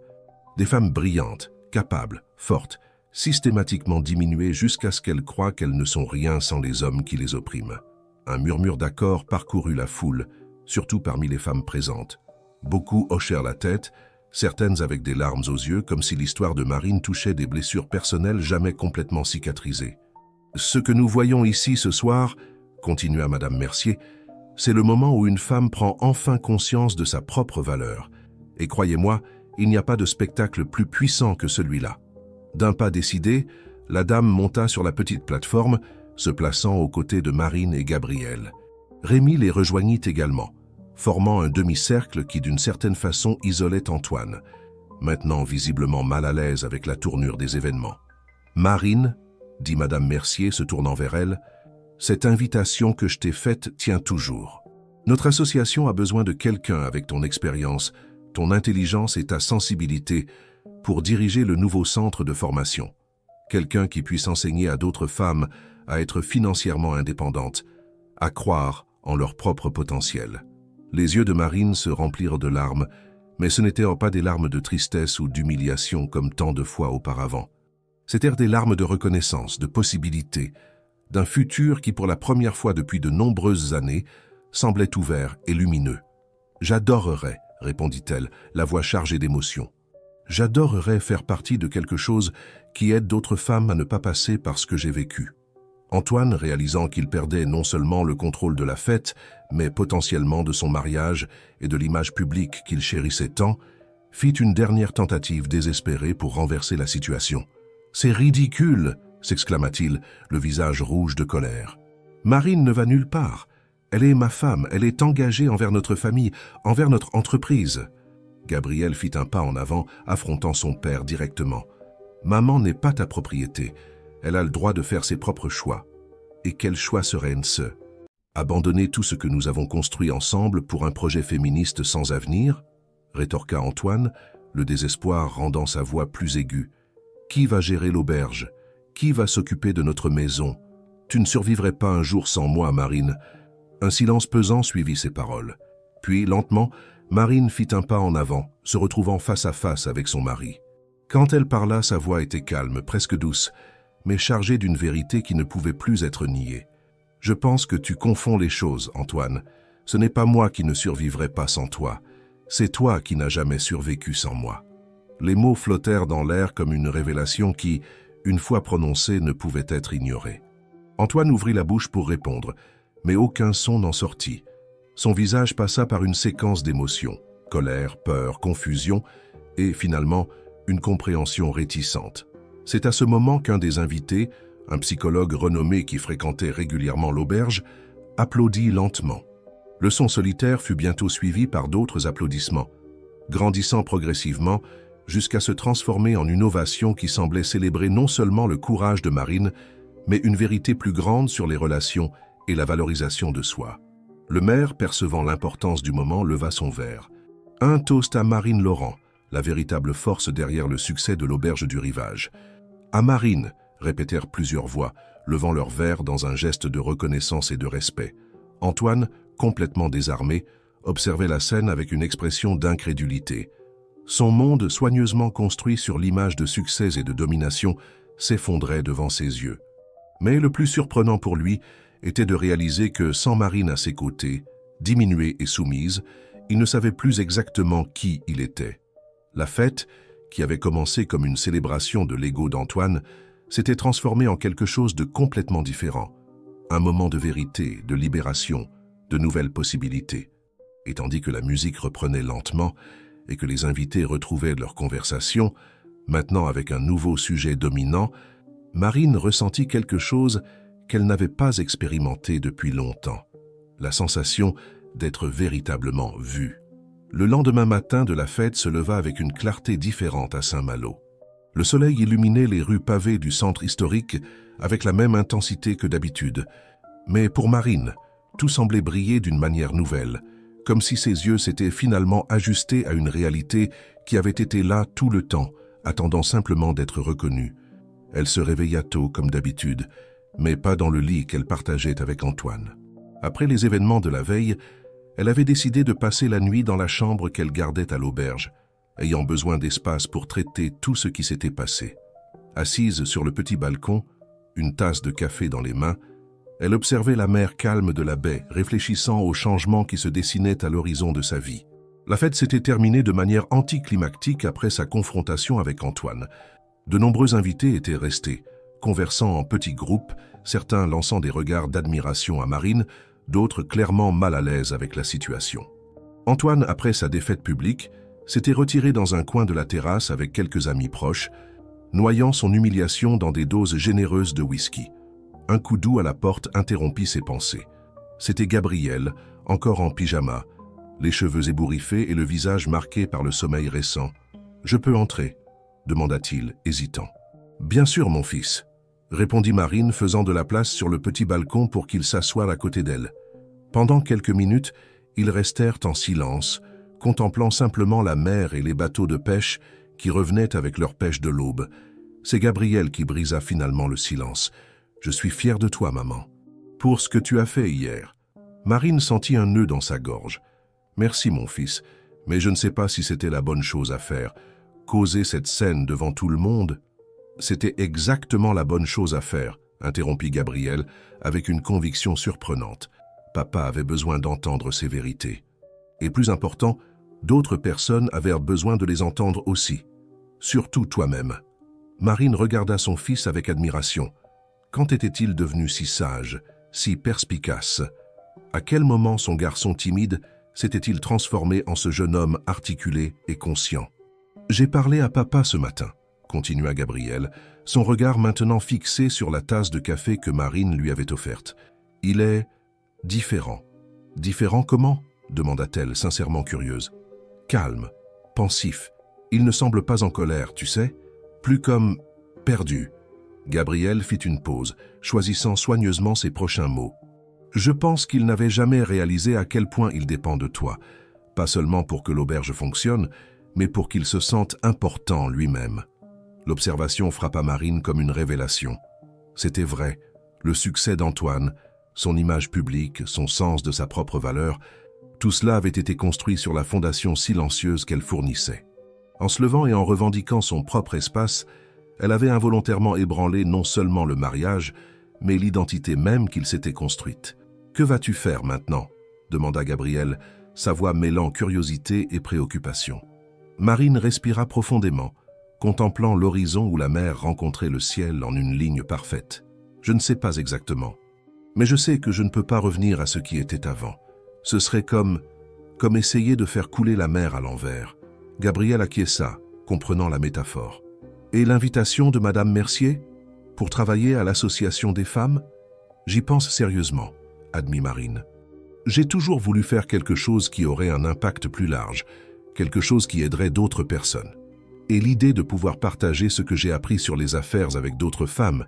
Speaker 1: Des femmes brillantes, capables, fortes, systématiquement diminuées jusqu'à ce qu'elles croient qu'elles ne sont rien sans les hommes qui les oppriment. Un murmure d'accord parcourut la foule, surtout parmi les femmes présentes. Beaucoup hochèrent la tête, certaines avec des larmes aux yeux, comme si l'histoire de Marine touchait des blessures personnelles jamais complètement cicatrisées. « Ce que nous voyons ici ce soir, » continua Madame Mercier, « c'est le moment où une femme prend enfin conscience de sa propre valeur. Et croyez-moi, il n'y a pas de spectacle plus puissant que celui-là. » D'un pas décidé, la dame monta sur la petite plateforme, se plaçant aux côtés de Marine et Gabriel. Rémi les rejoignit également, formant un demi-cercle qui d'une certaine façon isolait Antoine, maintenant visiblement mal à l'aise avec la tournure des événements. « Marine, » dit Madame Mercier se tournant vers elle, « cette invitation que je t'ai faite tient toujours. Notre association a besoin de quelqu'un avec ton expérience, ton intelligence et ta sensibilité pour diriger le nouveau centre de formation. Quelqu'un qui puisse enseigner à d'autres femmes à être financièrement indépendantes, à croire en leur propre potentiel. » Les yeux de Marine se remplirent de larmes, mais ce n'étaient pas des larmes de tristesse ou d'humiliation comme tant de fois auparavant. C'étaient des larmes de reconnaissance, de possibilité, d'un futur qui pour la première fois depuis de nombreuses années semblait ouvert et lumineux. « J'adorerais, » répondit-elle, la voix chargée d'émotion. « J'adorerais faire partie de quelque chose qui aide d'autres femmes à ne pas passer par ce que j'ai vécu. » Antoine, réalisant qu'il perdait non seulement le contrôle de la fête, mais potentiellement de son mariage et de l'image publique qu'il chérissait tant, fit une dernière tentative désespérée pour renverser la situation. « C'est ridicule !» s'exclama-t-il, le visage rouge de colère. « Marine ne va nulle part. Elle est ma femme, elle est engagée envers notre famille, envers notre entreprise. » Gabriel fit un pas en avant, affrontant son père directement. « Maman n'est pas ta propriété. Elle a le droit de faire ses propres choix. Et quel choix serait-ce? Abandonner tout ce que nous avons construit ensemble pour un projet féministe sans avenir ?» rétorqua Antoine, le désespoir rendant sa voix plus aiguë. « Qui va gérer l'auberge? Qui va s'occuper de notre maison? Tu ne survivrais pas un jour sans moi, Marine. Un silence pesant suivit ces paroles. Puis, lentement, Marine fit un pas en avant, se retrouvant face à face avec son mari. Quand elle parla, sa voix était calme, presque douce, mais chargée d'une vérité qui ne pouvait plus être niée. « Je pense que tu confonds les choses, Antoine. Ce n'est pas moi qui ne survivrai pas sans toi. C'est toi qui n'as jamais survécu sans moi. » Les mots flottèrent dans l'air comme une révélation qui, une fois prononcée, ne pouvait être ignorée. Antoine ouvrit la bouche pour répondre, mais aucun son n'en sortit. Son visage passa par une séquence d'émotions, colère, peur, confusion et, finalement, une compréhension réticente. C'est à ce moment qu'un des invités, un psychologue renommé qui fréquentait régulièrement l'auberge, applaudit lentement. Le son solitaire fut bientôt suivi par d'autres applaudissements, grandissant progressivement jusqu'à se transformer en une ovation qui semblait célébrer non seulement le courage de Marine, mais une vérité plus grande sur les relations et la valorisation de soi. Le maire, percevant l'importance du moment, leva son verre. Un toast à Marine Laurent, la véritable force derrière le succès de l'auberge du Rivage. « À Marine !» répétèrent plusieurs voix, levant leurs verres dans un geste de reconnaissance et de respect. Antoine, complètement désarmé, observait la scène avec une expression d'incrédulité. Son monde, soigneusement construit sur l'image de succès et de domination, s'effondrait devant ses yeux. Mais le plus surprenant pour lui était de réaliser que, sans Marine à ses côtés, diminuée et soumise, il ne savait plus exactement qui il était. La fête, qui avait commencé comme une célébration de l'ego d'Antoine, s'était transformée en quelque chose de complètement différent. Un moment de vérité, de libération, de nouvelles possibilités. Et tandis que la musique reprenait lentement et que les invités retrouvaient leur conversation, maintenant avec un nouveau sujet dominant, Marine ressentit quelque chose qu'elle n'avait pas expérimenté depuis longtemps. La sensation d'être véritablement vue. Le lendemain matin de la fête se leva avec une clarté différente à Saint-Malo. Le soleil illuminait les rues pavées du centre historique avec la même intensité que d'habitude. Mais pour Marine, tout semblait briller d'une manière nouvelle, comme si ses yeux s'étaient finalement ajustés à une réalité qui avait été là tout le temps, attendant simplement d'être reconnue. Elle se réveilla tôt comme d'habitude, mais pas dans le lit qu'elle partageait avec Antoine. Après les événements de la veille, elle avait décidé de passer la nuit dans la chambre qu'elle gardait à l'auberge, ayant besoin d'espace pour traiter tout ce qui s'était passé. Assise sur le petit balcon, une tasse de café dans les mains, elle observait la mer calme de la baie, réfléchissant aux changements qui se dessinaient à l'horizon de sa vie. La fête s'était terminée de manière anticlimactique après sa confrontation avec Antoine. De nombreux invités étaient restés, conversant en petits groupes, certains lançant des regards d'admiration à Marine, d'autres clairement mal à l'aise avec la situation. Antoine, après sa défaite publique, s'était retiré dans un coin de la terrasse avec quelques amis proches, noyant son humiliation dans des doses généreuses de whisky. Un coup doux à la porte interrompit ses pensées. C'était Gabriel, encore en pyjama, les cheveux ébouriffés et le visage marqué par le sommeil récent. « Je peux entrer ?» demanda-t-il, hésitant. « Bien sûr, mon fils », répondit Marine, faisant de la place sur le petit balcon pour qu'il s'assoie à côté d'elle. Pendant quelques minutes, ils restèrent en silence, contemplant simplement la mer et les bateaux de pêche qui revenaient avec leur pêche de l'aube. C'est Gabriel qui brisa finalement le silence. « Je suis fier de toi, maman. Pour ce que tu as fait hier. » Marine sentit un nœud dans sa gorge. « Merci, mon fils, mais je ne sais pas si c'était la bonne chose à faire. Causer cette scène devant tout le monde, c'était exactement la bonne chose à faire, » interrompit Gabriel avec une conviction surprenante. Papa avait besoin d'entendre ces vérités. Et plus important, d'autres personnes avaient besoin de les entendre aussi. Surtout toi-même. Marine regarda son fils avec admiration. Quand était-il devenu si sage, si perspicace? À quel moment son garçon timide s'était-il transformé en ce jeune homme articulé et conscient? « J'ai parlé à papa ce matin », continua Gabriel, son regard maintenant fixé sur la tasse de café que Marine lui avait offerte. « Il est différent. »« Différent comment ?» demanda-t-elle, sincèrement curieuse. « Calme, pensif. Il ne semble pas en colère, tu sais. Plus comme perdu. » Gabriel fit une pause, choisissant soigneusement ses prochains mots. « Je pense qu'il n'avait jamais réalisé à quel point il dépend de toi, pas seulement pour que l'auberge fonctionne, mais pour qu'il se sente important lui-même. » L'observation frappa Marine comme une révélation. C'était vrai, le succès d'Antoine, son image publique, son sens de sa propre valeur, tout cela avait été construit sur la fondation silencieuse qu'elle fournissait. En se levant et en revendiquant son propre espace, elle avait involontairement ébranlé non seulement le mariage, mais l'identité même qu'il s'était construite. « Que vas-tu faire maintenant ?» demanda Gabriel, sa voix mêlant curiosité et préoccupation. Marine respira profondément, contemplant l'horizon où la mer rencontrait le ciel en une ligne parfaite. « Je ne sais pas exactement, mais je sais que je ne peux pas revenir à ce qui était avant. Ce serait comme essayer de faire couler la mer à l'envers. » Gabriel acquiesça, comprenant la métaphore. « Et l'invitation de Madame Mercier pour travailler à l'association des femmes? J'y pense sérieusement, » admit Marine. « J'ai toujours voulu faire quelque chose qui aurait un impact plus large, quelque chose qui aiderait d'autres personnes. Et l'idée de pouvoir partager ce que j'ai appris sur les affaires avec d'autres femmes,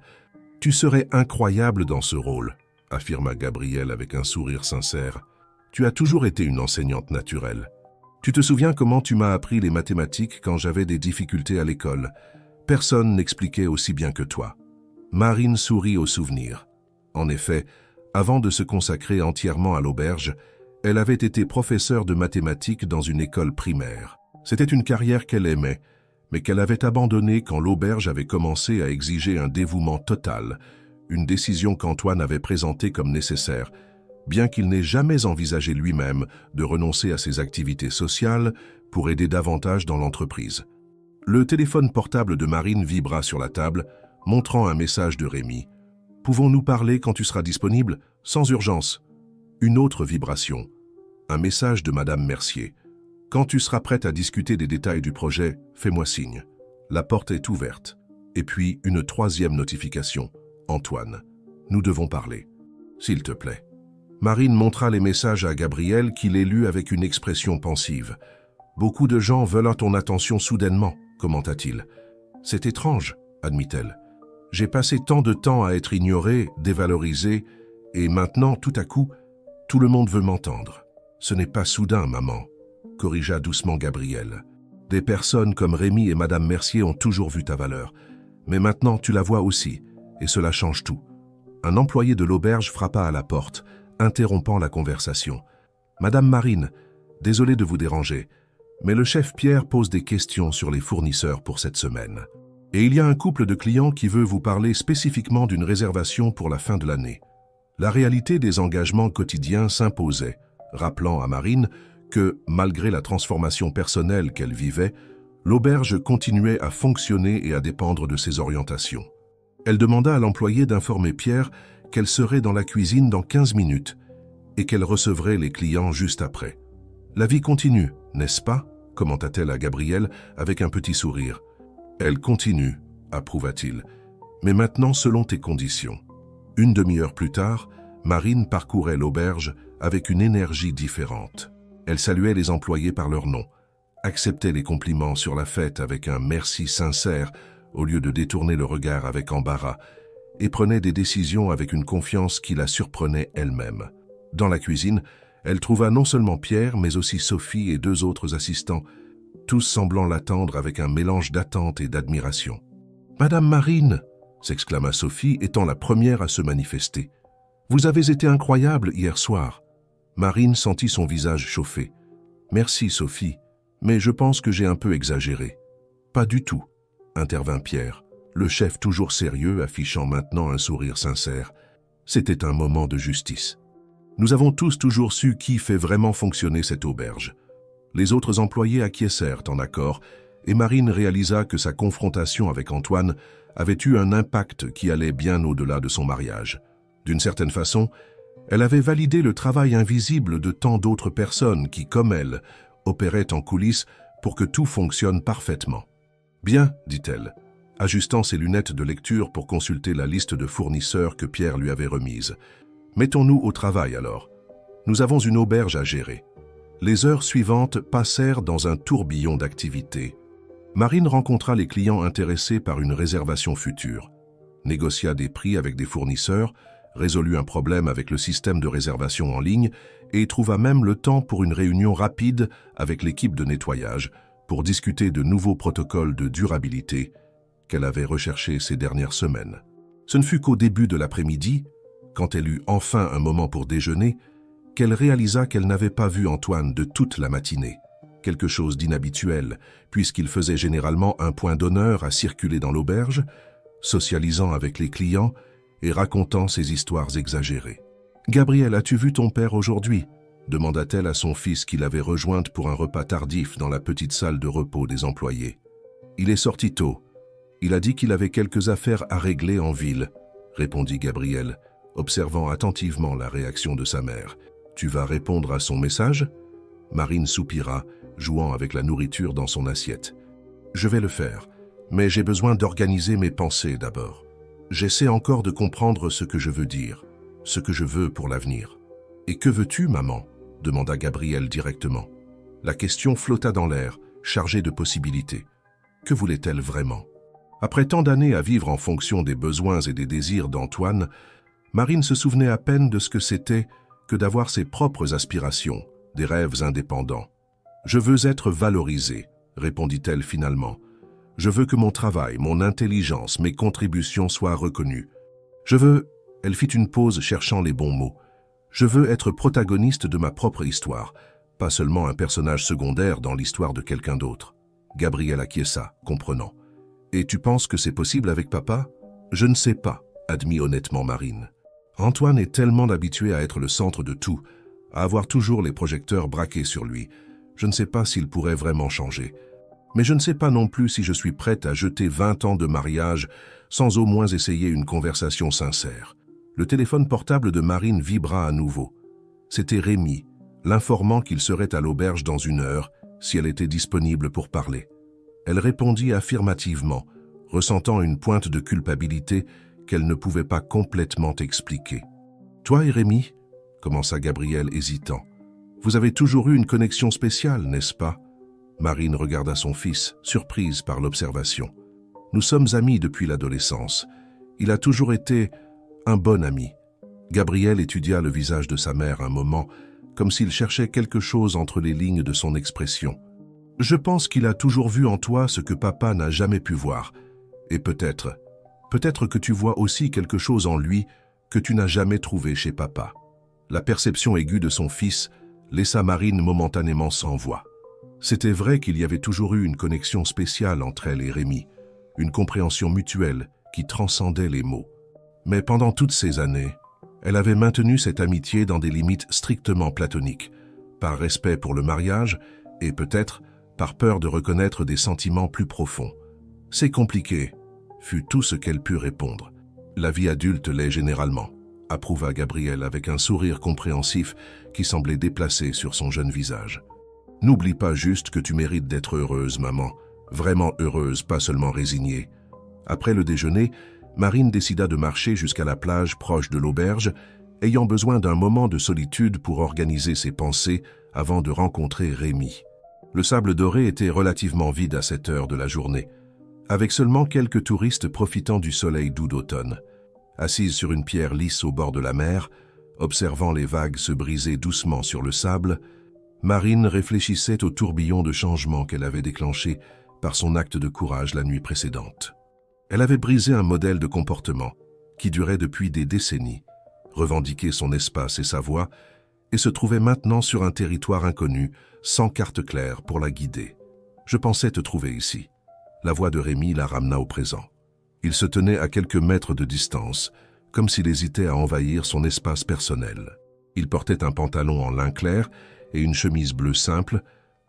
Speaker 1: tu serais incroyable dans ce rôle, » affirma Gabriel avec un sourire sincère. « Tu as toujours été une enseignante naturelle. Tu te souviens comment tu m'as appris les mathématiques quand j'avais des difficultés à l'école? Personne n'expliquait aussi bien que toi. » Marine sourit au souvenir. En effet, avant de se consacrer entièrement à l'auberge, elle avait été professeure de mathématiques dans une école primaire. C'était une carrière qu'elle aimait, mais qu'elle avait abandonnée quand l'auberge avait commencé à exiger un dévouement total, une décision qu'Antoine avait présentée comme nécessaire, bien qu'il n'ait jamais envisagé lui-même de renoncer à ses activités sociales pour aider davantage dans l'entreprise. Le téléphone portable de Marine vibra sur la table, montrant un message de Rémi. « Pouvons-nous parler quand tu seras disponible? Sans urgence. » Une autre vibration. Un message de Madame Mercier. « Quand tu seras prête à discuter des détails du projet, fais-moi signe. La porte est ouverte. » Et puis une troisième notification. « Antoine, nous devons parler. S'il te plaît. » Marine montra les messages à Gabriel qui les lut avec une expression pensive. « Beaucoup de gens veulent ton attention soudainement, » commenta-t-il. « C'est étrange, » admit-elle. « J'ai passé tant de temps à être ignorée, dévalorisée, et maintenant, tout à coup, tout le monde veut m'entendre. »« Ce n'est pas soudain, maman, » corrigea doucement Gabriel. « Des personnes comme Rémi et Madame Mercier ont toujours vu ta valeur. Mais maintenant, tu la vois aussi, et cela change tout. » Un employé de l'auberge frappa à la porte, interrompant la conversation. « Madame Marine, désolé de vous déranger, mais le chef Pierre pose des questions sur les fournisseurs pour cette semaine. Et il y a un couple de clients qui veut vous parler spécifiquement d'une réservation pour la fin de l'année. » La réalité des engagements quotidiens s'imposait, rappelant à Marine que, malgré la transformation personnelle qu'elle vivait, l'auberge continuait à fonctionner et à dépendre de ses orientations. Elle demanda à l'employé d'informer Pierre qu'elle serait dans la cuisine dans 15 minutes et qu'elle recevrait les clients juste après. « La vie continue, n'est-ce pas ?» commenta-t-elle à Gabriel avec un petit sourire. « Elle continue, » approuva-t-il, « mais maintenant selon tes conditions. » Une demi-heure plus tard, Marine parcourait l'auberge avec une énergie différente. Elle saluait les employés par leur nom, acceptait les compliments sur la fête avec un merci sincère au lieu de détourner le regard avec embarras, et prenait des décisions avec une confiance qui la surprenait elle-même. Dans la cuisine, elle trouva non seulement Pierre, mais aussi Sophie et 2 autres assistants, tous semblant l'attendre avec un mélange d'attente et d'admiration. « Madame Marine !» s'exclama Sophie, étant la première à se manifester. « Vous avez été incroyable hier soir. » Marine sentit son visage chauffer. « Merci, Sophie, mais je pense que j'ai un peu exagéré. »« Pas du tout, » intervint Pierre, le chef toujours sérieux, affichant maintenant un sourire sincère. C'était un moment de justice. Nous avons tous toujours su qui fait vraiment fonctionner cette auberge. Les autres employés acquiescèrent en accord, et Marine réalisa que sa confrontation avec Antoine avait eu un impact qui allait bien au-delà de son mariage. D'une certaine façon, elle avait validé le travail invisible de tant d'autres personnes qui, comme elle, opéraient en coulisses pour que tout fonctionne parfaitement. « Bien, dit-elle, ajustant ses lunettes de lecture pour consulter la liste de fournisseurs que Pierre lui avait remise. « Mettons-nous au travail alors. Nous avons une auberge à gérer. » Les heures suivantes passèrent dans un tourbillon d'activités. Marine rencontra les clients intéressés par une réservation future, négocia des prix avec des fournisseurs, résolut un problème avec le système de réservation en ligne et trouva même le temps pour une réunion rapide avec l'équipe de nettoyage pour discuter de nouveaux protocoles de durabilité qu'elle avait recherchés ces dernières semaines. Ce ne fut qu'au début de l'après-midi, quand elle eut enfin un moment pour déjeuner, qu'elle réalisa qu'elle n'avait pas vu Antoine de toute la matinée. Quelque chose d'inhabituel, puisqu'il faisait généralement un point d'honneur à circuler dans l'auberge, socialisant avec les clients et racontant ses histoires exagérées. « Gabriel, as-tu vu ton père aujourd'hui ?» demanda-t-elle à son fils qui l'avait rejointe pour un repas tardif dans la petite salle de repos des employés. « Il est sorti tôt. Il a dit qu'il avait quelques affaires à régler en ville, » répondit Gabriel, observant attentivement la réaction de sa mère. « Tu vas répondre à son message ?» Marine soupira, jouant avec la nourriture dans son assiette. « Je vais le faire, mais j'ai besoin d'organiser mes pensées d'abord. J'essaie encore de comprendre ce que je veux dire, ce que je veux pour l'avenir. »« Et que veux-tu, maman ?» demanda Gabriel directement. La question flotta dans l'air, chargée de possibilités. Que voulait-elle vraiment? Après tant d'années à vivre en fonction des besoins et des désirs d'Antoine, Marine se souvenait à peine de ce que c'était que d'avoir ses propres aspirations, des rêves indépendants. « Je veux être valorisée », répondit-elle finalement. « Je veux que mon travail, mon intelligence, mes contributions soient reconnues. Je veux… » Elle fit une pause cherchant les bons mots. « Je veux être protagoniste de ma propre histoire, pas seulement un personnage secondaire dans l'histoire de quelqu'un d'autre. » Gabriel acquiesça, comprenant. « Et tu penses que c'est possible avec papa ?»« Je ne sais pas, » admit honnêtement Marine. Antoine est tellement habitué à être le centre de tout, à avoir toujours les projecteurs braqués sur lui. Je ne sais pas s'il pourrait vraiment changer. Mais je ne sais pas non plus si je suis prête à jeter 20 ans de mariage sans au moins essayer une conversation sincère. Le téléphone portable de Marine vibra à nouveau. C'était Rémi, l'informant qu'il serait à l'auberge dans 1 heure, si elle était disponible pour parler. Elle répondit affirmativement, ressentant une pointe de culpabilité qu'elle ne pouvait pas complètement expliquer. « Toi et Rémi ?» commença Gabriel hésitant. « Vous avez toujours eu une connexion spéciale, n'est-ce pas ?» Marine regarda son fils, surprise par l'observation. « Nous sommes amis depuis l'adolescence. Il a toujours été un bon ami. » Gabriel étudia le visage de sa mère un moment, comme s'il cherchait quelque chose entre les lignes de son expression. « Je pense qu'il a toujours vu en toi ce que papa n'a jamais pu voir. Et peut-être que tu vois aussi quelque chose en lui que tu n'as jamais trouvé chez papa. » La perception aiguë de son fils laissa Marine momentanément sans voix. C'était vrai qu'il y avait toujours eu une connexion spéciale entre elle et Rémi, une compréhension mutuelle qui transcendait les mots. Mais pendant toutes ces années, elle avait maintenu cette amitié dans des limites strictement platoniques, par respect pour le mariage et peut-être par peur de reconnaître des sentiments plus profonds. « C'est compliqué », fut tout ce qu'elle put répondre. « La vie adulte l'est généralement », approuva Gabriel avec un sourire compréhensif qui semblait déplacé sur son jeune visage. « N'oublie pas juste que tu mérites d'être heureuse, maman. Vraiment heureuse, pas seulement résignée. » Après le déjeuner, Marine décida de marcher jusqu'à la plage proche de l'auberge, ayant besoin d'un moment de solitude pour organiser ses pensées avant de rencontrer Rémi. Le sable doré était relativement vide à cette heure de la journée, avec seulement quelques touristes profitant du soleil doux d'automne. Assise sur une pierre lisse au bord de la mer, observant les vagues se briser doucement sur le sable, Marine réfléchissait au tourbillon de changements qu'elle avait déclenché par son acte de courage la nuit précédente. Elle avait brisé un modèle de comportement qui durait depuis des décennies, revendiqué son espace et sa voix, et se trouvait maintenant sur un territoire inconnu, sans carte claire pour la guider. « Je pensais te trouver ici. » La voix de Rémi la ramena au présent. Il se tenait à quelques mètres de distance, comme s'il hésitait à envahir son espace personnel. Il portait un pantalon en lin clair et une chemise bleue simple,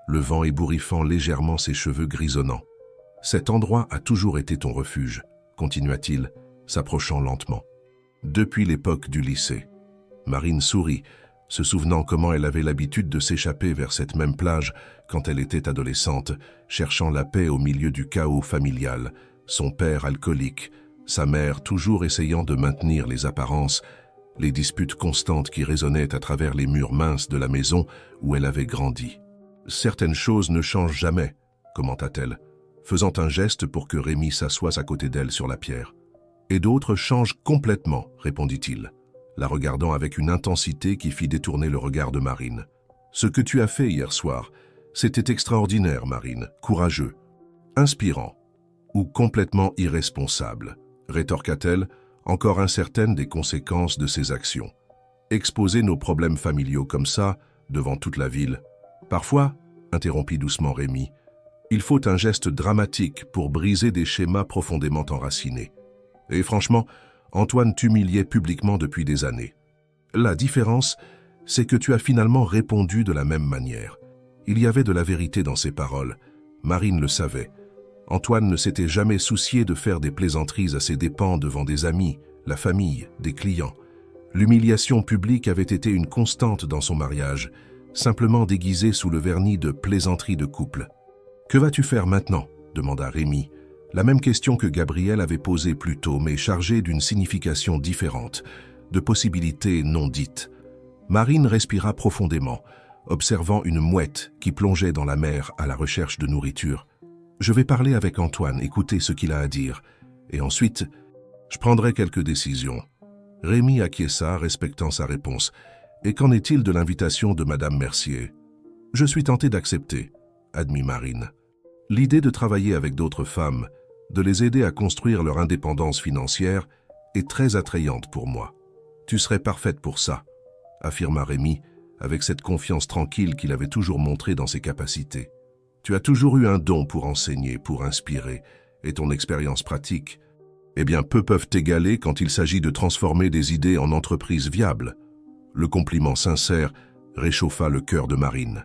Speaker 1: le vent ébouriffant légèrement ses cheveux grisonnants. « Cet endroit a toujours été ton refuge, » continua-t-il, s'approchant lentement. « Depuis l'époque du lycée. » Marine sourit, se souvenant comment elle avait l'habitude de s'échapper vers cette même plage quand elle était adolescente, cherchant la paix au milieu du chaos familial, son père alcoolique, sa mère toujours essayant de maintenir les apparences, les disputes constantes qui résonnaient à travers les murs minces de la maison où elle avait grandi. « Certaines choses ne changent jamais, » commenta-t-elle, faisant un geste pour que Rémi s'assoie à côté d'elle sur la pierre. « Et d'autres changent complètement, » répondit-il, la regardant avec une intensité qui fit détourner le regard de Marine. « Ce que tu as fait hier soir, c'était extraordinaire, Marine, courageux, inspirant, ou complètement irresponsable, » rétorqua-t-elle encore incertaine des conséquences de ses actions. Exposer nos problèmes familiaux comme ça, devant toute la ville. Parfois, interrompit doucement Rémi, il faut un geste dramatique pour briser des schémas profondément enracinés. Et franchement, Antoine t'humiliait publiquement depuis des années. La différence, c'est que tu as finalement répondu de la même manière. Il y avait de la vérité dans ses paroles. Marine le savait. Antoine ne s'était jamais soucié de faire des plaisanteries à ses dépens devant des amis, la famille, des clients. L'humiliation publique avait été une constante dans son mariage, simplement déguisée sous le vernis de plaisanterie de couple. « Que vas-tu faire maintenant » demanda Rémi. La même question que Gabriel avait posée plus tôt, mais chargée d'une signification différente, de possibilités non dites. Marine respira profondément, observant une mouette qui plongeait dans la mer à la recherche de nourriture. « Je vais parler avec Antoine, écouter ce qu'il a à dire. Et ensuite, je prendrai quelques décisions. » Rémi acquiesça, respectant sa réponse. « Et qu'en est-il de l'invitation de Madame Mercier ?»« Je suis tenté d'accepter, » admit Marine. « L'idée de travailler avec d'autres femmes, de les aider à construire leur indépendance financière, est très attrayante pour moi. Tu serais parfaite pour ça, » affirma Rémi, avec cette confiance tranquille qu'il avait toujours montrée dans ses capacités. « Tu as toujours eu un don pour enseigner, pour inspirer, et ton expérience pratique. Eh bien, peu peuvent t'égaler quand il s'agit de transformer des idées en entreprises viables. » Le compliment sincère réchauffa le cœur de Marine.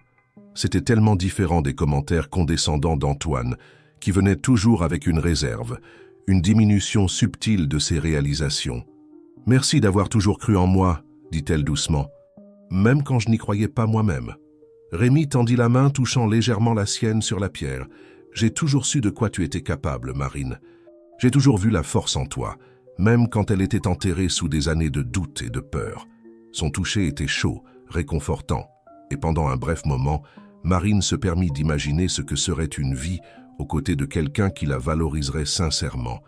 Speaker 1: C'était tellement différent des commentaires condescendants d'Antoine, qui venait toujours avec une réserve, une diminution subtile de ses réalisations. « Merci d'avoir toujours cru en moi, » dit-elle doucement, « même quand je n'y croyais pas moi-même. » Rémi tendit la main, touchant légèrement la sienne sur la pierre. « J'ai toujours su de quoi tu étais capable, Marine. J'ai toujours vu la force en toi, même quand elle était enterrée sous des années de doute et de peur. » Son toucher était chaud, réconfortant, et pendant un bref moment, Marine se permit d'imaginer ce que serait une vie aux côtés de quelqu'un qui la valoriserait sincèrement,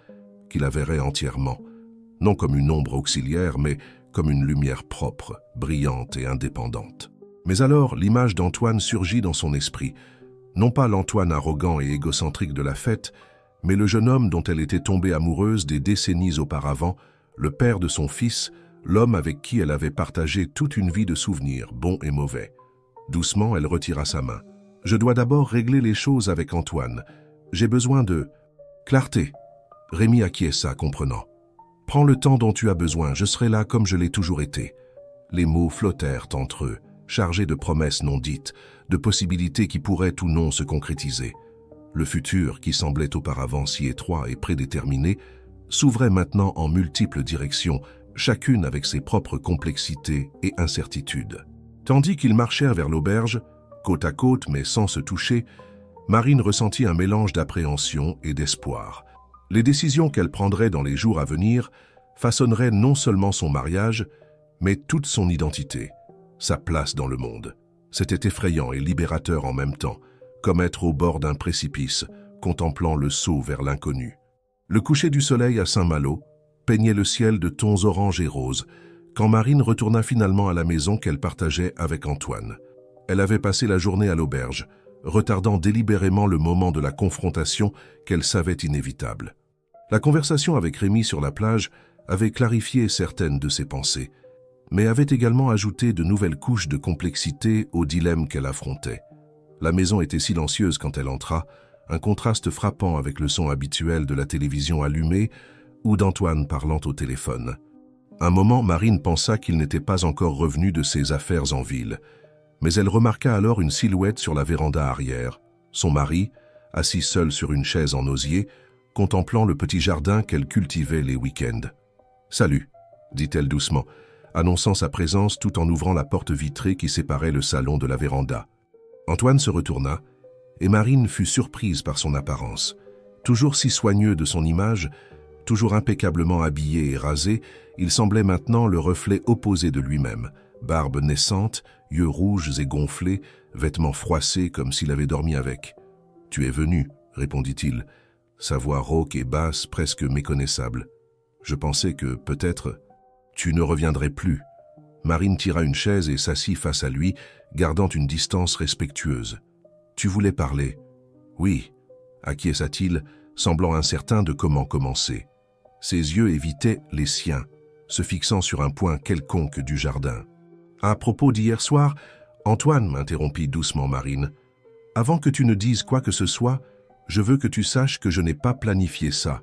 Speaker 1: qui la verrait entièrement, non comme une ombre auxiliaire, mais comme une lumière propre, brillante et indépendante. Mais alors, l'image d'Antoine surgit dans son esprit, non pas l'Antoine arrogant et égocentrique de la fête, mais le jeune homme dont elle était tombée amoureuse des décennies auparavant, le père de son fils, l'homme avec qui elle avait partagé toute une vie de souvenirs, bons et mauvais. Doucement, elle retira sa main. « Je dois d'abord régler les choses avec Antoine. J'ai besoin de... clarté. » Rémi acquiesça, comprenant. « Prends le temps dont tu as besoin, je serai là comme je l'ai toujours été. » Les mots flottèrent entre eux, chargés de promesses non dites, de possibilités qui pourraient ou non se concrétiser. Le futur, qui semblait auparavant si étroit et prédéterminé, s'ouvrait maintenant en multiples directions, chacune avec ses propres complexités et incertitudes. Tandis qu'ils marchèrent vers l'auberge, côte à côte mais sans se toucher, Marine ressentit un mélange d'appréhension et d'espoir. Les décisions qu'elle prendrait dans les jours à venir façonneraient non seulement son mariage, mais toute son identité, sa place dans le monde. C'était effrayant et libérateur en même temps, comme être au bord d'un précipice, contemplant le saut vers l'inconnu. Le coucher du soleil à Saint-Malo peignait le ciel de tons orange et rose, quand Marine retourna finalement à la maison qu'elle partageait avec Antoine. Elle avait passé la journée à l'auberge, retardant délibérément le moment de la confrontation qu'elle savait inévitable. La conversation avec Rémi sur la plage avait clarifié certaines de ses pensées, mais avait également ajouté de nouvelles couches de complexité au dilemme qu'elle affrontait. La maison était silencieuse quand elle entra, un contraste frappant avec le son habituel de la télévision allumée ou d'Antoine parlant au téléphone. Un moment, Marine pensa qu'il n'était pas encore revenu de ses affaires en ville, mais elle remarqua alors une silhouette sur la véranda arrière, son mari, assis seul sur une chaise en osier, contemplant le petit jardin qu'elle cultivait les week-ends. « Salut », dit-elle doucement, annonçant sa présence tout en ouvrant la porte vitrée qui séparait le salon de la véranda. Antoine se retourna, et Marine fut surprise par son apparence. Toujours si soigneux de son image, toujours impeccablement habillé et rasé, il semblait maintenant le reflet opposé de lui-même. Barbe naissante, yeux rouges et gonflés, vêtements froissés comme s'il avait dormi avec. « Tu es venu », répondit-il, sa voix rauque et basse, presque méconnaissable. « Je pensais que, peut-être, tu ne reviendrais plus. » Marine tira une chaise et s'assit face à lui, gardant une distance respectueuse. « Tu voulais parler ?»« Oui », acquiesça-t-il, semblant incertain de comment commencer. « Ses yeux évitaient les siens, se fixant sur un point quelconque du jardin. « À propos d'hier soir, Antoine, m'interrompit doucement Marine, avant que tu ne dises quoi que ce soit, je veux que tu saches que je n'ai pas planifié ça.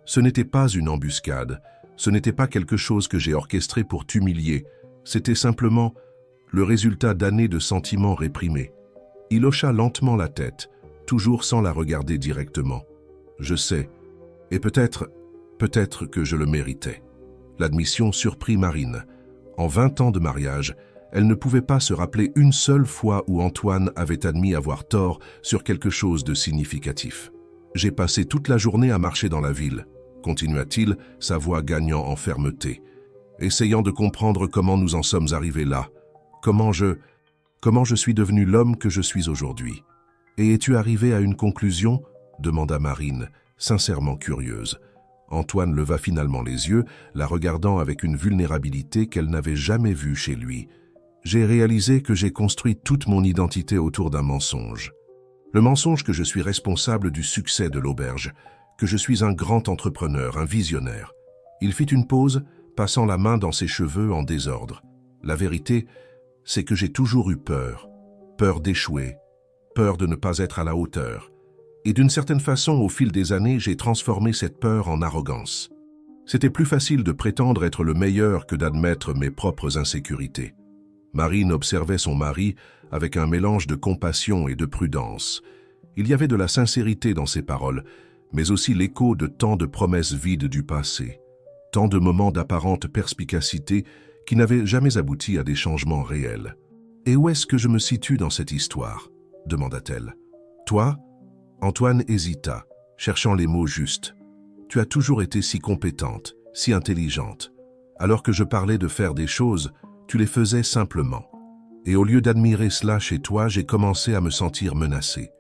Speaker 1: Ce n'était pas une embuscade, ce n'était pas quelque chose que j'ai orchestré pour t'humilier, c'était simplement le résultat d'années de sentiments réprimés. » Il hocha lentement la tête, toujours sans la regarder directement. « Je sais, et peut-être que je le méritais. » L'admission surprit Marine. En 20 ans de mariage, elle ne pouvait pas se rappeler une seule fois où Antoine avait admis avoir tort sur quelque chose de significatif. « J'ai passé toute la journée à marcher dans la ville, » continua-t-il, sa voix gagnant en fermeté, essayant de comprendre comment nous en sommes arrivés là, comment je suis devenu l'homme que je suis aujourd'hui. « Et es-tu arrivé à une conclusion ?» demanda Marine, sincèrement curieuse. Antoine leva finalement les yeux, la regardant avec une vulnérabilité qu'elle n'avait jamais vue chez lui. « J'ai réalisé que j'ai construit toute mon identité autour d'un mensonge. Le mensonge que je suis responsable du succès de l'auberge, que je suis un grand entrepreneur, un visionnaire. » Il fit une pause, passant la main dans ses cheveux en désordre. « La vérité, c'est que j'ai toujours eu peur. Peur d'échouer, peur de ne pas être à la hauteur. Et d'une certaine façon, au fil des années, j'ai transformé cette peur en arrogance. C'était plus facile de prétendre être le meilleur que d'admettre mes propres insécurités. » Marine observait son mari avec un mélange de compassion et de prudence. Il y avait de la sincérité dans ses paroles, mais aussi l'écho de tant de promesses vides du passé, tant de moments d'apparente perspicacité qui n'avaient jamais abouti à des changements réels. « Et où est-ce que je me situe dans cette histoire ?» demanda-t-elle. « Toi ?» Antoine hésita, cherchant les mots justes. « Tu as toujours été si compétente, si intelligente. Alors que je parlais de faire des choses, tu les faisais simplement. Et au lieu d'admirer cela chez toi, j'ai commencé à me sentir menacé.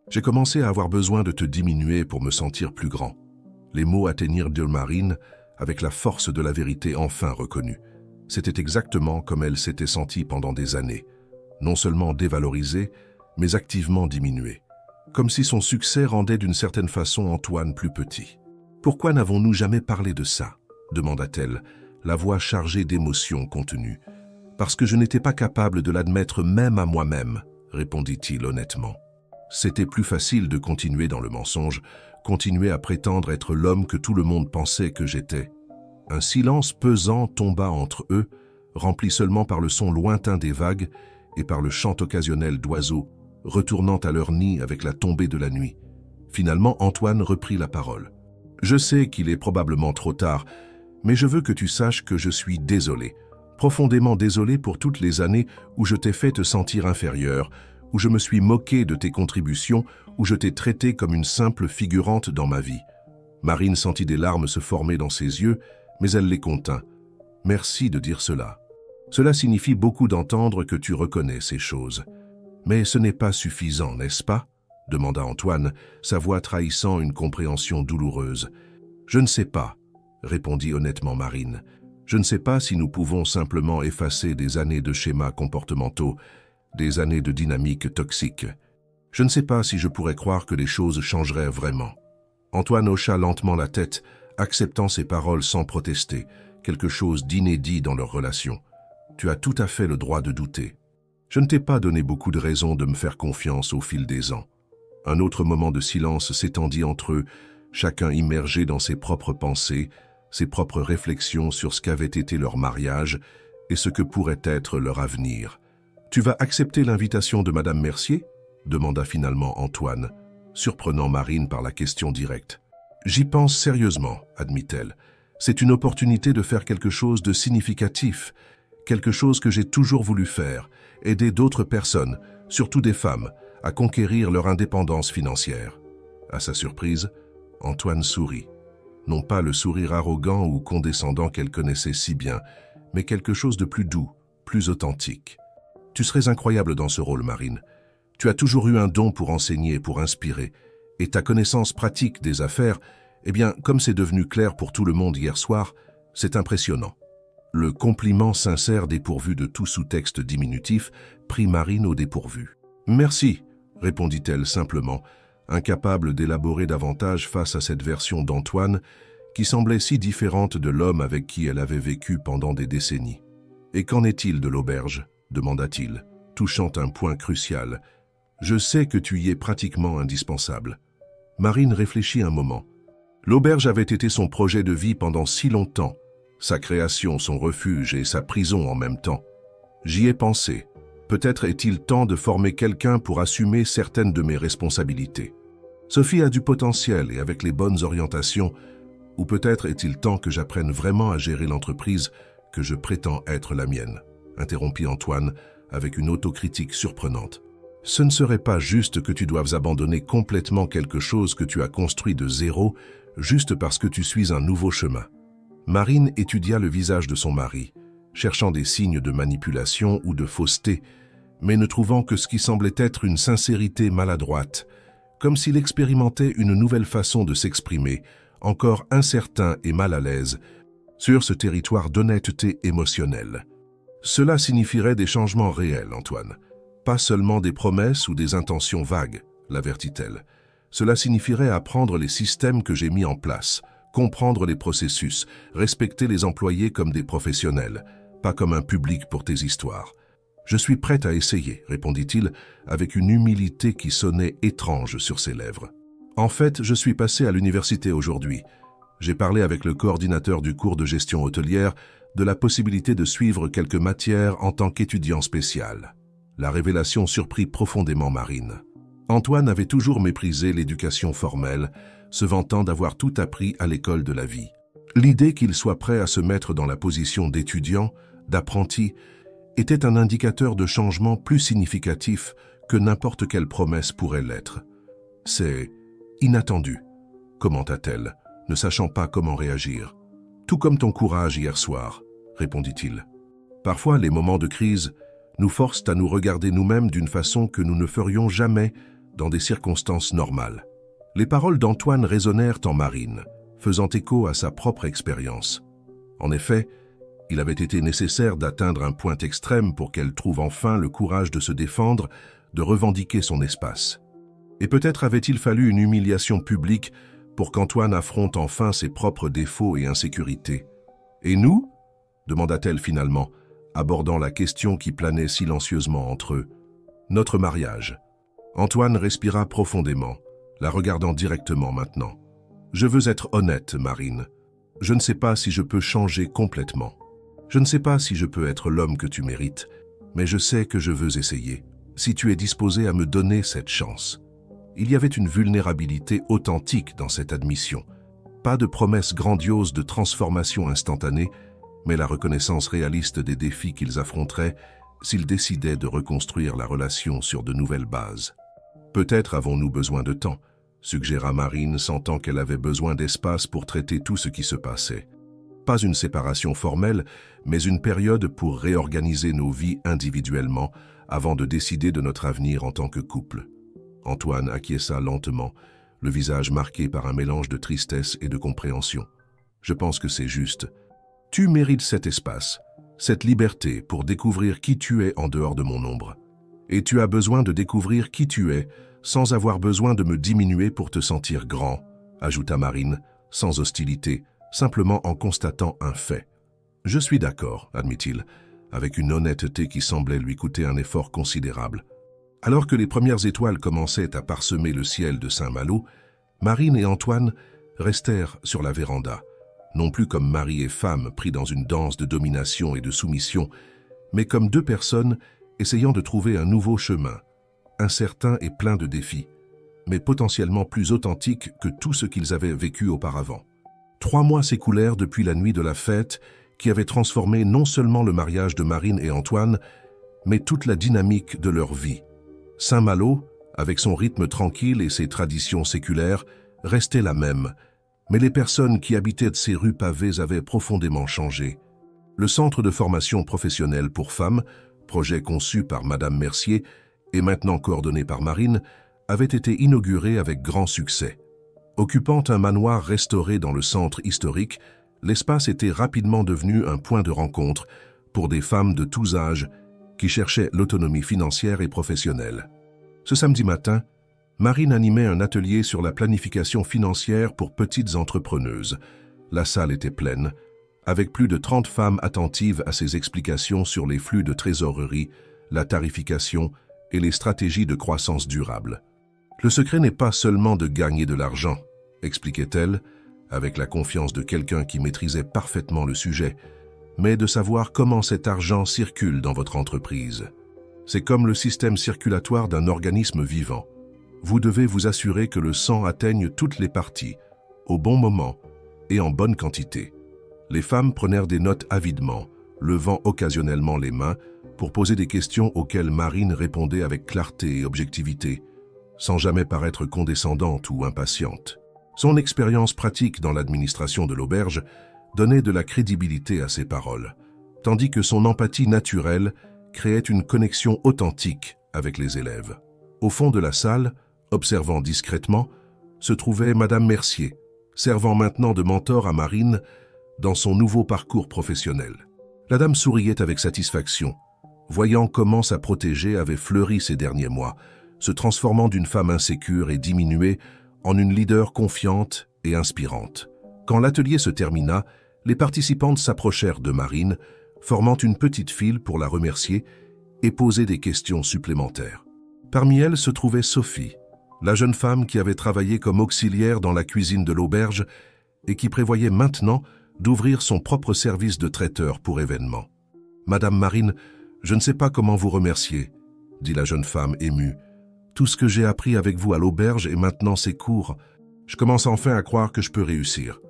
Speaker 1: J'ai commencé à avoir besoin de te diminuer pour me sentir plus grand. » Les mots atteignirent de Marine avec la force de la vérité enfin reconnue. C'était exactement comme elle s'était sentie pendant des années, non seulement dévalorisée, mais activement diminuée. Comme si son succès rendait d'une certaine façon Antoine plus petit. « Pourquoi n'avons-nous jamais parlé de ça ?» demanda-t-elle, la voix chargée d'émotions contenues. « Parce que je n'étais pas capable de l'admettre même à moi-même, » répondit-il honnêtement. C'était plus facile de continuer dans le mensonge, continuer à prétendre être l'homme que tout le monde pensait que j'étais. Un silence pesant tomba entre eux, rempli seulement par le son lointain des vagues et par le chant occasionnel d'oiseaux, retournant à leur nid avec la tombée de la nuit. Finalement, Antoine reprit la parole. « Je sais qu'il est probablement trop tard, mais je veux que tu saches que je suis désolé, profondément désolé pour toutes les années où je t'ai fait te sentir inférieur, où je me suis moqué de tes contributions, où je t'ai traité comme une simple figurante dans ma vie. » Marine sentit des larmes se former dans ses yeux, mais elle les contint. « Merci de dire cela. Cela signifie beaucoup d'entendre que tu reconnais ces choses. Mais ce n'est pas suffisant, n'est-ce pas ?» demanda Antoine, sa voix trahissant une compréhension douloureuse. « Je ne sais pas, » répondit honnêtement Marine. « Je ne sais pas si nous pouvons simplement effacer des années de schémas comportementaux, des années de dynamique toxique. Je ne sais pas si je pourrais croire que les choses changeraient vraiment. » Antoine hocha lentement la tête, acceptant ces paroles sans protester, quelque chose d'inédit dans leur relation. « Tu as tout à fait le droit de douter. Je ne t'ai pas donné beaucoup de raisons de me faire confiance au fil des ans. » Un autre moment de silence s'étendit entre eux, chacun immergé dans ses propres pensées, ses propres réflexions sur ce qu'avait été leur mariage et ce que pourrait être leur avenir. « Tu vas accepter l'invitation de Madame Mercier ?» demanda finalement Antoine, surprenant Marine par la question directe. « J'y pense sérieusement, » admit-elle. « C'est une opportunité de faire quelque chose de significatif, quelque chose que j'ai toujours voulu faire, aider d'autres personnes, surtout des femmes, à conquérir leur indépendance financière. » À sa surprise, Antoine sourit. Non pas le sourire arrogant ou condescendant qu'elle connaissait si bien, mais quelque chose de plus doux, plus authentique. « Tu serais incroyable dans ce rôle, Marine. Tu as toujours eu un don pour enseigner et pour inspirer, et ta connaissance pratique des affaires, eh bien, comme c'est devenu clair pour tout le monde hier soir, c'est impressionnant. » Le compliment sincère dépourvu de tout sous-texte diminutif prit Marine au dépourvu. « Merci, » répondit-elle simplement, incapable d'élaborer davantage face à cette version d'Antoine qui semblait si différente de l'homme avec qui elle avait vécu pendant des décennies. « Et qu'en est-il de l'auberge » demanda-t-il, touchant un point crucial. « Je sais que tu y es pratiquement indispensable. » Marine réfléchit un moment. L'auberge avait été son projet de vie pendant si longtemps, sa création, son refuge et sa prison en même temps. J'y ai pensé. Peut-être est-il temps de former quelqu'un pour assumer certaines de mes responsabilités. Sophie a du potentiel et avec les bonnes orientations, ou peut-être est-il temps que j'apprenne vraiment à gérer l'entreprise que je prétends être la mienne, interrompit Antoine avec une autocritique surprenante. Ce ne serait pas juste que tu doives abandonner complètement quelque chose que tu as construit de zéro juste parce que tu suis un nouveau chemin. Marine étudia le visage de son mari, cherchant des signes de manipulation ou de fausseté, mais ne trouvant que ce qui semblait être une sincérité maladroite, comme s'il expérimentait une nouvelle façon de s'exprimer, encore incertain et mal à l'aise, sur ce territoire d'honnêteté émotionnelle. Cela signifierait des changements réels, Antoine, pas seulement des promesses ou des intentions vagues, l'avertit-elle. Cela signifierait apprendre les systèmes que j'ai mis en place, comprendre les processus, respecter les employés comme des professionnels, pas comme un public pour tes histoires. Je suis prête à essayer, répondit-il, avec une humilité qui sonnait étrange sur ses lèvres. En fait, je suis passé à l'université aujourd'hui. J'ai parlé avec le coordinateur du cours de gestion hôtelière de la possibilité de suivre quelques matières en tant qu'étudiant spécial. La révélation surprit profondément Marine. Antoine avait toujours méprisé l'éducation formelle, se vantant d'avoir tout appris à l'école de la vie. L'idée qu'il soit prêt à se mettre dans la position d'étudiant, d'apprenti, était un indicateur de changement plus significatif que n'importe quelle promesse pourrait l'être. « C'est inattendu », commenta-t-elle, ne sachant pas comment réagir. « Tout comme ton courage hier soir », répondit-il. « Parfois, les moments de crise nous forcent à nous regarder nous-mêmes d'une façon que nous ne ferions jamais dans des circonstances normales. » Les paroles d'Antoine résonnèrent en Marine, faisant écho à sa propre expérience. En effet, il avait été nécessaire d'atteindre un point extrême pour qu'elle trouve enfin le courage de se défendre, de revendiquer son espace. Et peut-être avait-il fallu une humiliation publique pour qu'Antoine affronte enfin ses propres défauts et insécurités. « Et nous » demanda-t-elle finalement, abordant la question qui planait silencieusement entre eux. « Notre mariage. » Antoine respira profondément, la regardant directement maintenant. « Je veux être honnête, Marine. Je ne sais pas si je peux changer complètement. Je ne sais pas si je peux être l'homme que tu mérites, mais je sais que je veux essayer, si tu es disposé à me donner cette chance. » Il y avait une vulnérabilité authentique dans cette admission. Pas de promesse grandiose de transformation instantanée, mais la reconnaissance réaliste des défis qu'ils affronteraient s'ils décidaient de reconstruire la relation sur de nouvelles bases. « Peut-être avons-nous besoin de temps », suggéra Marine, sentant qu'elle avait besoin d'espace pour traiter tout ce qui se passait. Pas une séparation formelle, mais une période pour réorganiser nos vies individuellement avant de décider de notre avenir en tant que couple. Antoine acquiesça lentement, le visage marqué par un mélange de tristesse et de compréhension. « Je pense que c'est juste. Tu mérites cet espace, cette liberté pour découvrir qui tu es en dehors de mon ombre. Et tu as besoin de découvrir qui tu es sans avoir besoin de me diminuer pour te sentir grand, » ajouta Marine, sans hostilité, simplement en constatant un fait. « Je suis d'accord, » admit-il, avec une honnêteté qui semblait lui coûter un effort considérable. Alors que les premières étoiles commençaient à parsemer le ciel de Saint-Malo, Marine et Antoine restèrent sur la véranda, non plus comme mari et femme pris dans une danse de domination et de soumission, mais comme deux personnes essayant de trouver un nouveau chemin, incertain et plein de défis, mais potentiellement plus authentique que tout ce qu'ils avaient vécu auparavant. 3 mois s'écoulèrent depuis la nuit de la fête qui avait transformé non seulement le mariage de Marine et Antoine, mais toute la dynamique de leur vie. Saint-Malo, avec son rythme tranquille et ses traditions séculaires, restait la même, mais les personnes qui habitaient ces rues pavées avaient profondément changé. Le centre de formation professionnelle pour femmes, projet conçu par Madame Mercier et maintenant coordonné par Marine, avait été inauguré avec grand succès. Occupant un manoir restauré dans le centre historique, l'espace était rapidement devenu un point de rencontre pour des femmes de tous âges qui cherchaient l'autonomie financière et professionnelle. Ce samedi matin, Marine animait un atelier sur la planification financière pour petites entrepreneuses, La salle était pleine, avec plus de 30 femmes attentives à ses explications sur les flux de trésorerie, la tarification et les stratégies de croissance durable. Le secret n'est pas seulement de gagner de l'argent, expliquait-elle, avec la confiance de quelqu'un qui maîtrisait parfaitement le sujet, mais de savoir comment cet argent circule dans votre entreprise. C'est comme le système circulatoire d'un organisme vivant. Vous devez vous assurer que le sang atteigne toutes les parties, au bon moment et en bonne quantité. Les femmes prenèrent des notes avidement, levant occasionnellement les mains pour poser des questions auxquelles Marine répondait avec clarté et objectivité, sans jamais paraître condescendante ou impatiente. Son expérience pratique dans l'administration de l'auberge donnait de la crédibilité à ses paroles, tandis que son empathie naturelle créait une connexion authentique avec les élèves. Au fond de la salle, observant discrètement, se trouvait Madame Mercier, servant maintenant de mentor à Marine dans son nouveau parcours professionnel. La dame souriait avec satisfaction, voyant comment sa protégée avait fleuri ces derniers mois, se transformant d'une femme insécure et diminuée en une leader confiante et inspirante. Quand l'atelier se termina, les participantes s'approchèrent de Marine, formant une petite file pour la remercier et poser des questions supplémentaires. Parmi elles se trouvait Sophie, la jeune femme qui avait travaillé comme auxiliaire dans la cuisine de l'auberge et qui prévoyait maintenant d'ouvrir son propre service de traiteur pour événements. « Madame Marine, je ne sais pas comment vous remercier, » dit la jeune femme émue. « Tout ce que j'ai appris avec vous à l'auberge et maintenant c'est court. Je commence enfin à croire que je peux réussir. »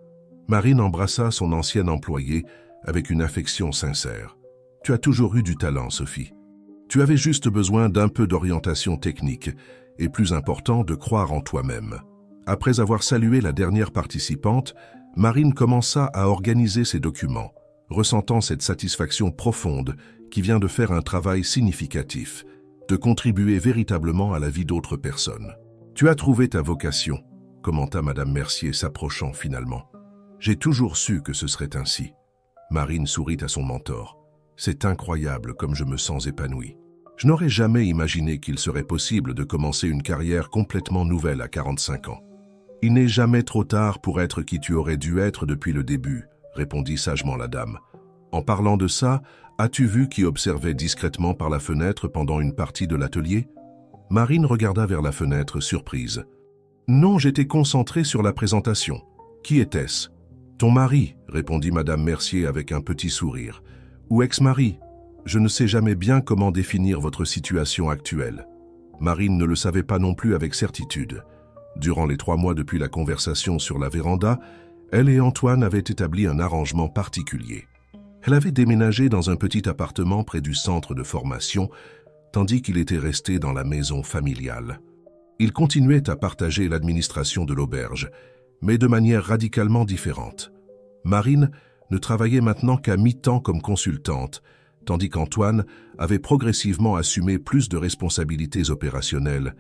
Speaker 1: Marine embrassa son ancienne employée avec une affection sincère. « Tu as toujours eu du talent, Sophie. Tu avais juste besoin d'un peu d'orientation technique et, plus important, de croire en toi-même. » Après avoir salué la dernière participante, Marine commença à organiser ses documents, ressentant cette satisfaction profonde qui vient de faire un travail significatif, de contribuer véritablement à la vie d'autres personnes. « Tu as trouvé ta vocation », commenta Madame Mercier s'approchant finalement. « J'ai toujours su que ce serait ainsi. » Marine sourit à son mentor. « C'est incroyable comme je me sens épanouie. Je n'aurais jamais imaginé qu'il serait possible de commencer une carrière complètement nouvelle à 45 ans. » « Il n'est jamais trop tard pour être qui tu aurais dû être depuis le début, » répondit sagement la dame. « En parlant de ça, as-tu vu qui observait discrètement par la fenêtre pendant une partie de l'atelier » Marine regarda vers la fenêtre, surprise. « Non, j'étais concentrée sur la présentation. Qui était-ce »« Ton mari, » répondit Madame Mercier avec un petit sourire. « Ou ex-mari. Je ne sais jamais bien comment définir votre situation actuelle. » Marine ne le savait pas non plus avec certitude. Durant les 3 mois depuis la conversation sur la véranda, elle et Antoine avaient établi un arrangement particulier. Elle avait déménagé dans un petit appartement près du centre de formation, tandis qu'il était resté dans la maison familiale. Ils continuaient à partager l'administration de l'auberge, mais de manière radicalement différente. Marine ne travaillait maintenant qu'à mi-temps comme consultante, tandis qu'Antoine avait progressivement assumé plus de responsabilités opérationnelles,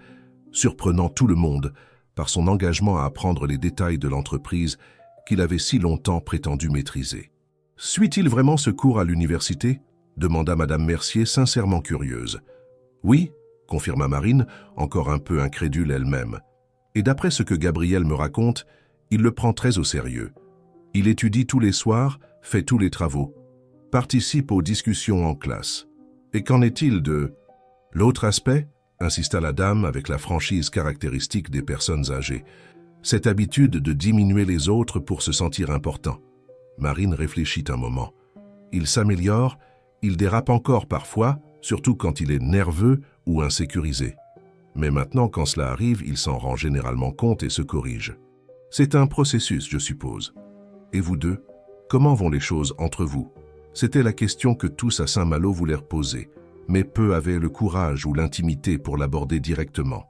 Speaker 1: surprenant tout le monde par son engagement à apprendre les détails de l'entreprise qu'il avait si longtemps prétendu maîtriser. « Suit-il vraiment ce cours à l'université » demanda Madame Mercier, sincèrement curieuse. « Oui » confirma Marine, encore un peu incrédule elle-même. « Et d'après ce que Gabriel me raconte, il le prend très au sérieux. Il étudie tous les soirs, fait tous les travaux, participe aux discussions en classe. Et qu'en est-il de... » « L'autre aspect » insista la dame avec la franchise caractéristique des personnes âgées. Cette habitude de diminuer les autres pour se sentir important. Marine réfléchit un moment. Il s'améliore, il dérape encore parfois, surtout quand il est nerveux ou insécurisé. Mais maintenant, quand cela arrive, il s'en rend généralement compte et se corrige. C'est un processus, je suppose. Et vous deux, comment vont les choses entre vous? C'était la question que tous à Saint-Malo voulèrent poser, mais peu avaient le courage ou l'intimité pour l'aborder directement.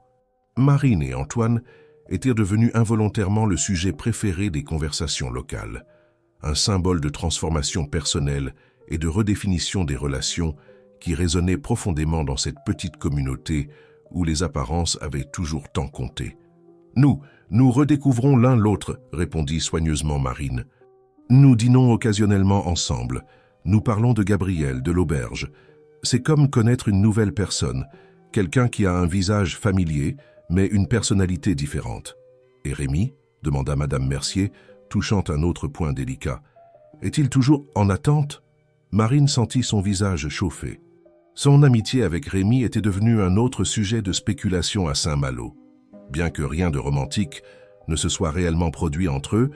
Speaker 1: Marine et Antoine étaient devenus involontairement le sujet préféré des conversations locales, un symbole de transformation personnelle et de redéfinition des relations qui résonnait profondément dans cette petite communauté où les apparences avaient toujours tant compté. « Nous redécouvrons l'un l'autre, » répondit soigneusement Marine. « Nous dînons occasionnellement ensemble. Nous parlons de Gabriel, de l'auberge. C'est comme connaître une nouvelle personne, quelqu'un qui a un visage familier, mais une personnalité différente. »« Et Rémi » demanda Madame Mercier, touchant un autre point délicat. Est-il toujours en attente? Marine sentit son visage chauffer. Son amitié avec Rémi était devenue un autre sujet de spéculation à Saint-Malo. Bien que rien de romantique ne se soit réellement produit entre eux,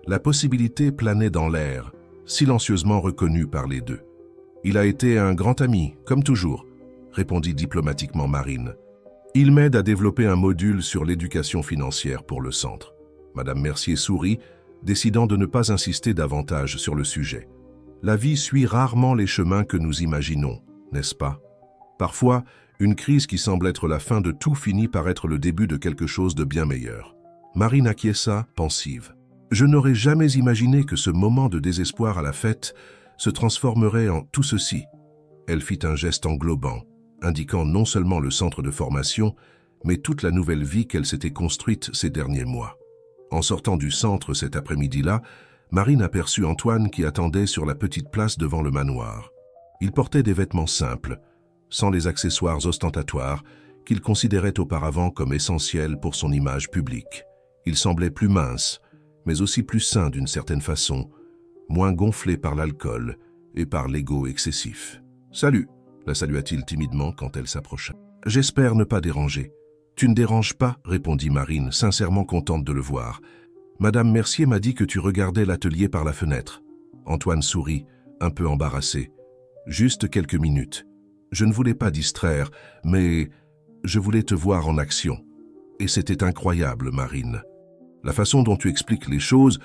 Speaker 1: la possibilité planait dans l'air, silencieusement reconnue par les deux. « Il a été un grand ami, comme toujours », répondit diplomatiquement Marine. « Il m'aide à développer un module sur l'éducation financière pour le centre. » Madame Mercier sourit, décidant de ne pas insister davantage sur le sujet. La vie suit rarement les chemins que nous imaginons, n'est-ce pas? Parfois, une crise qui semble être la fin de tout finit par être le début de quelque chose de bien meilleur. Marine acquiesça, pensive. Je n'aurais jamais imaginé que ce moment de désespoir à la fête se transformerait en tout ceci. Elle fit un geste englobant, indiquant non seulement le centre de formation, mais toute la nouvelle vie qu'elle s'était construite ces derniers mois. En sortant du centre cet après-midi-là, Marine aperçut Antoine qui attendait sur la petite place devant le manoir. Il portait des vêtements simples, sans les accessoires ostentatoires qu'il considérait auparavant comme essentiels pour son image publique. Il semblait plus mince, mais aussi plus sain d'une certaine façon, moins gonflé par l'alcool et par l'ego excessif. « Salut !» la salua-t-il timidement quand elle s'approcha. « J'espère ne pas déranger. »« Tu ne déranges pas » répondit Marine, sincèrement contente de le voir. « Madame Mercier m'a dit que tu regardais l'atelier par la fenêtre. » Antoine sourit, un peu embarrassé. « Juste quelques minutes. Je ne voulais pas distraire, mais je voulais te voir en action. Et c'était incroyable, Marine. La façon dont tu expliques les choses,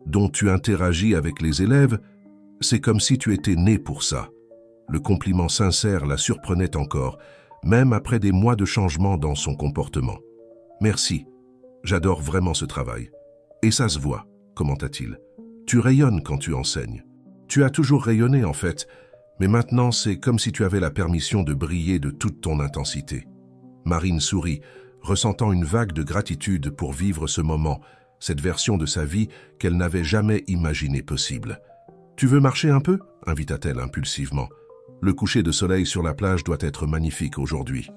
Speaker 1: dont tu interagis avec les élèves, c'est comme si tu étais né pour ça. » Le compliment sincère la surprenait encore, même après des mois de changement dans son comportement. « Merci. J'adore vraiment ce travail. Et ça se voit, » commenta-t-il. « Tu rayonnes quand tu enseignes. Tu as toujours rayonné, en fait, mais maintenant c'est comme si tu avais la permission de briller de toute ton intensité. » Marine sourit, ressentant une vague de gratitude pour vivre ce moment, cette version de sa vie qu'elle n'avait jamais imaginé possible. « Tu veux marcher un peu » invita-t-elle impulsivement. « Le coucher de soleil sur la plage doit être magnifique aujourd'hui. »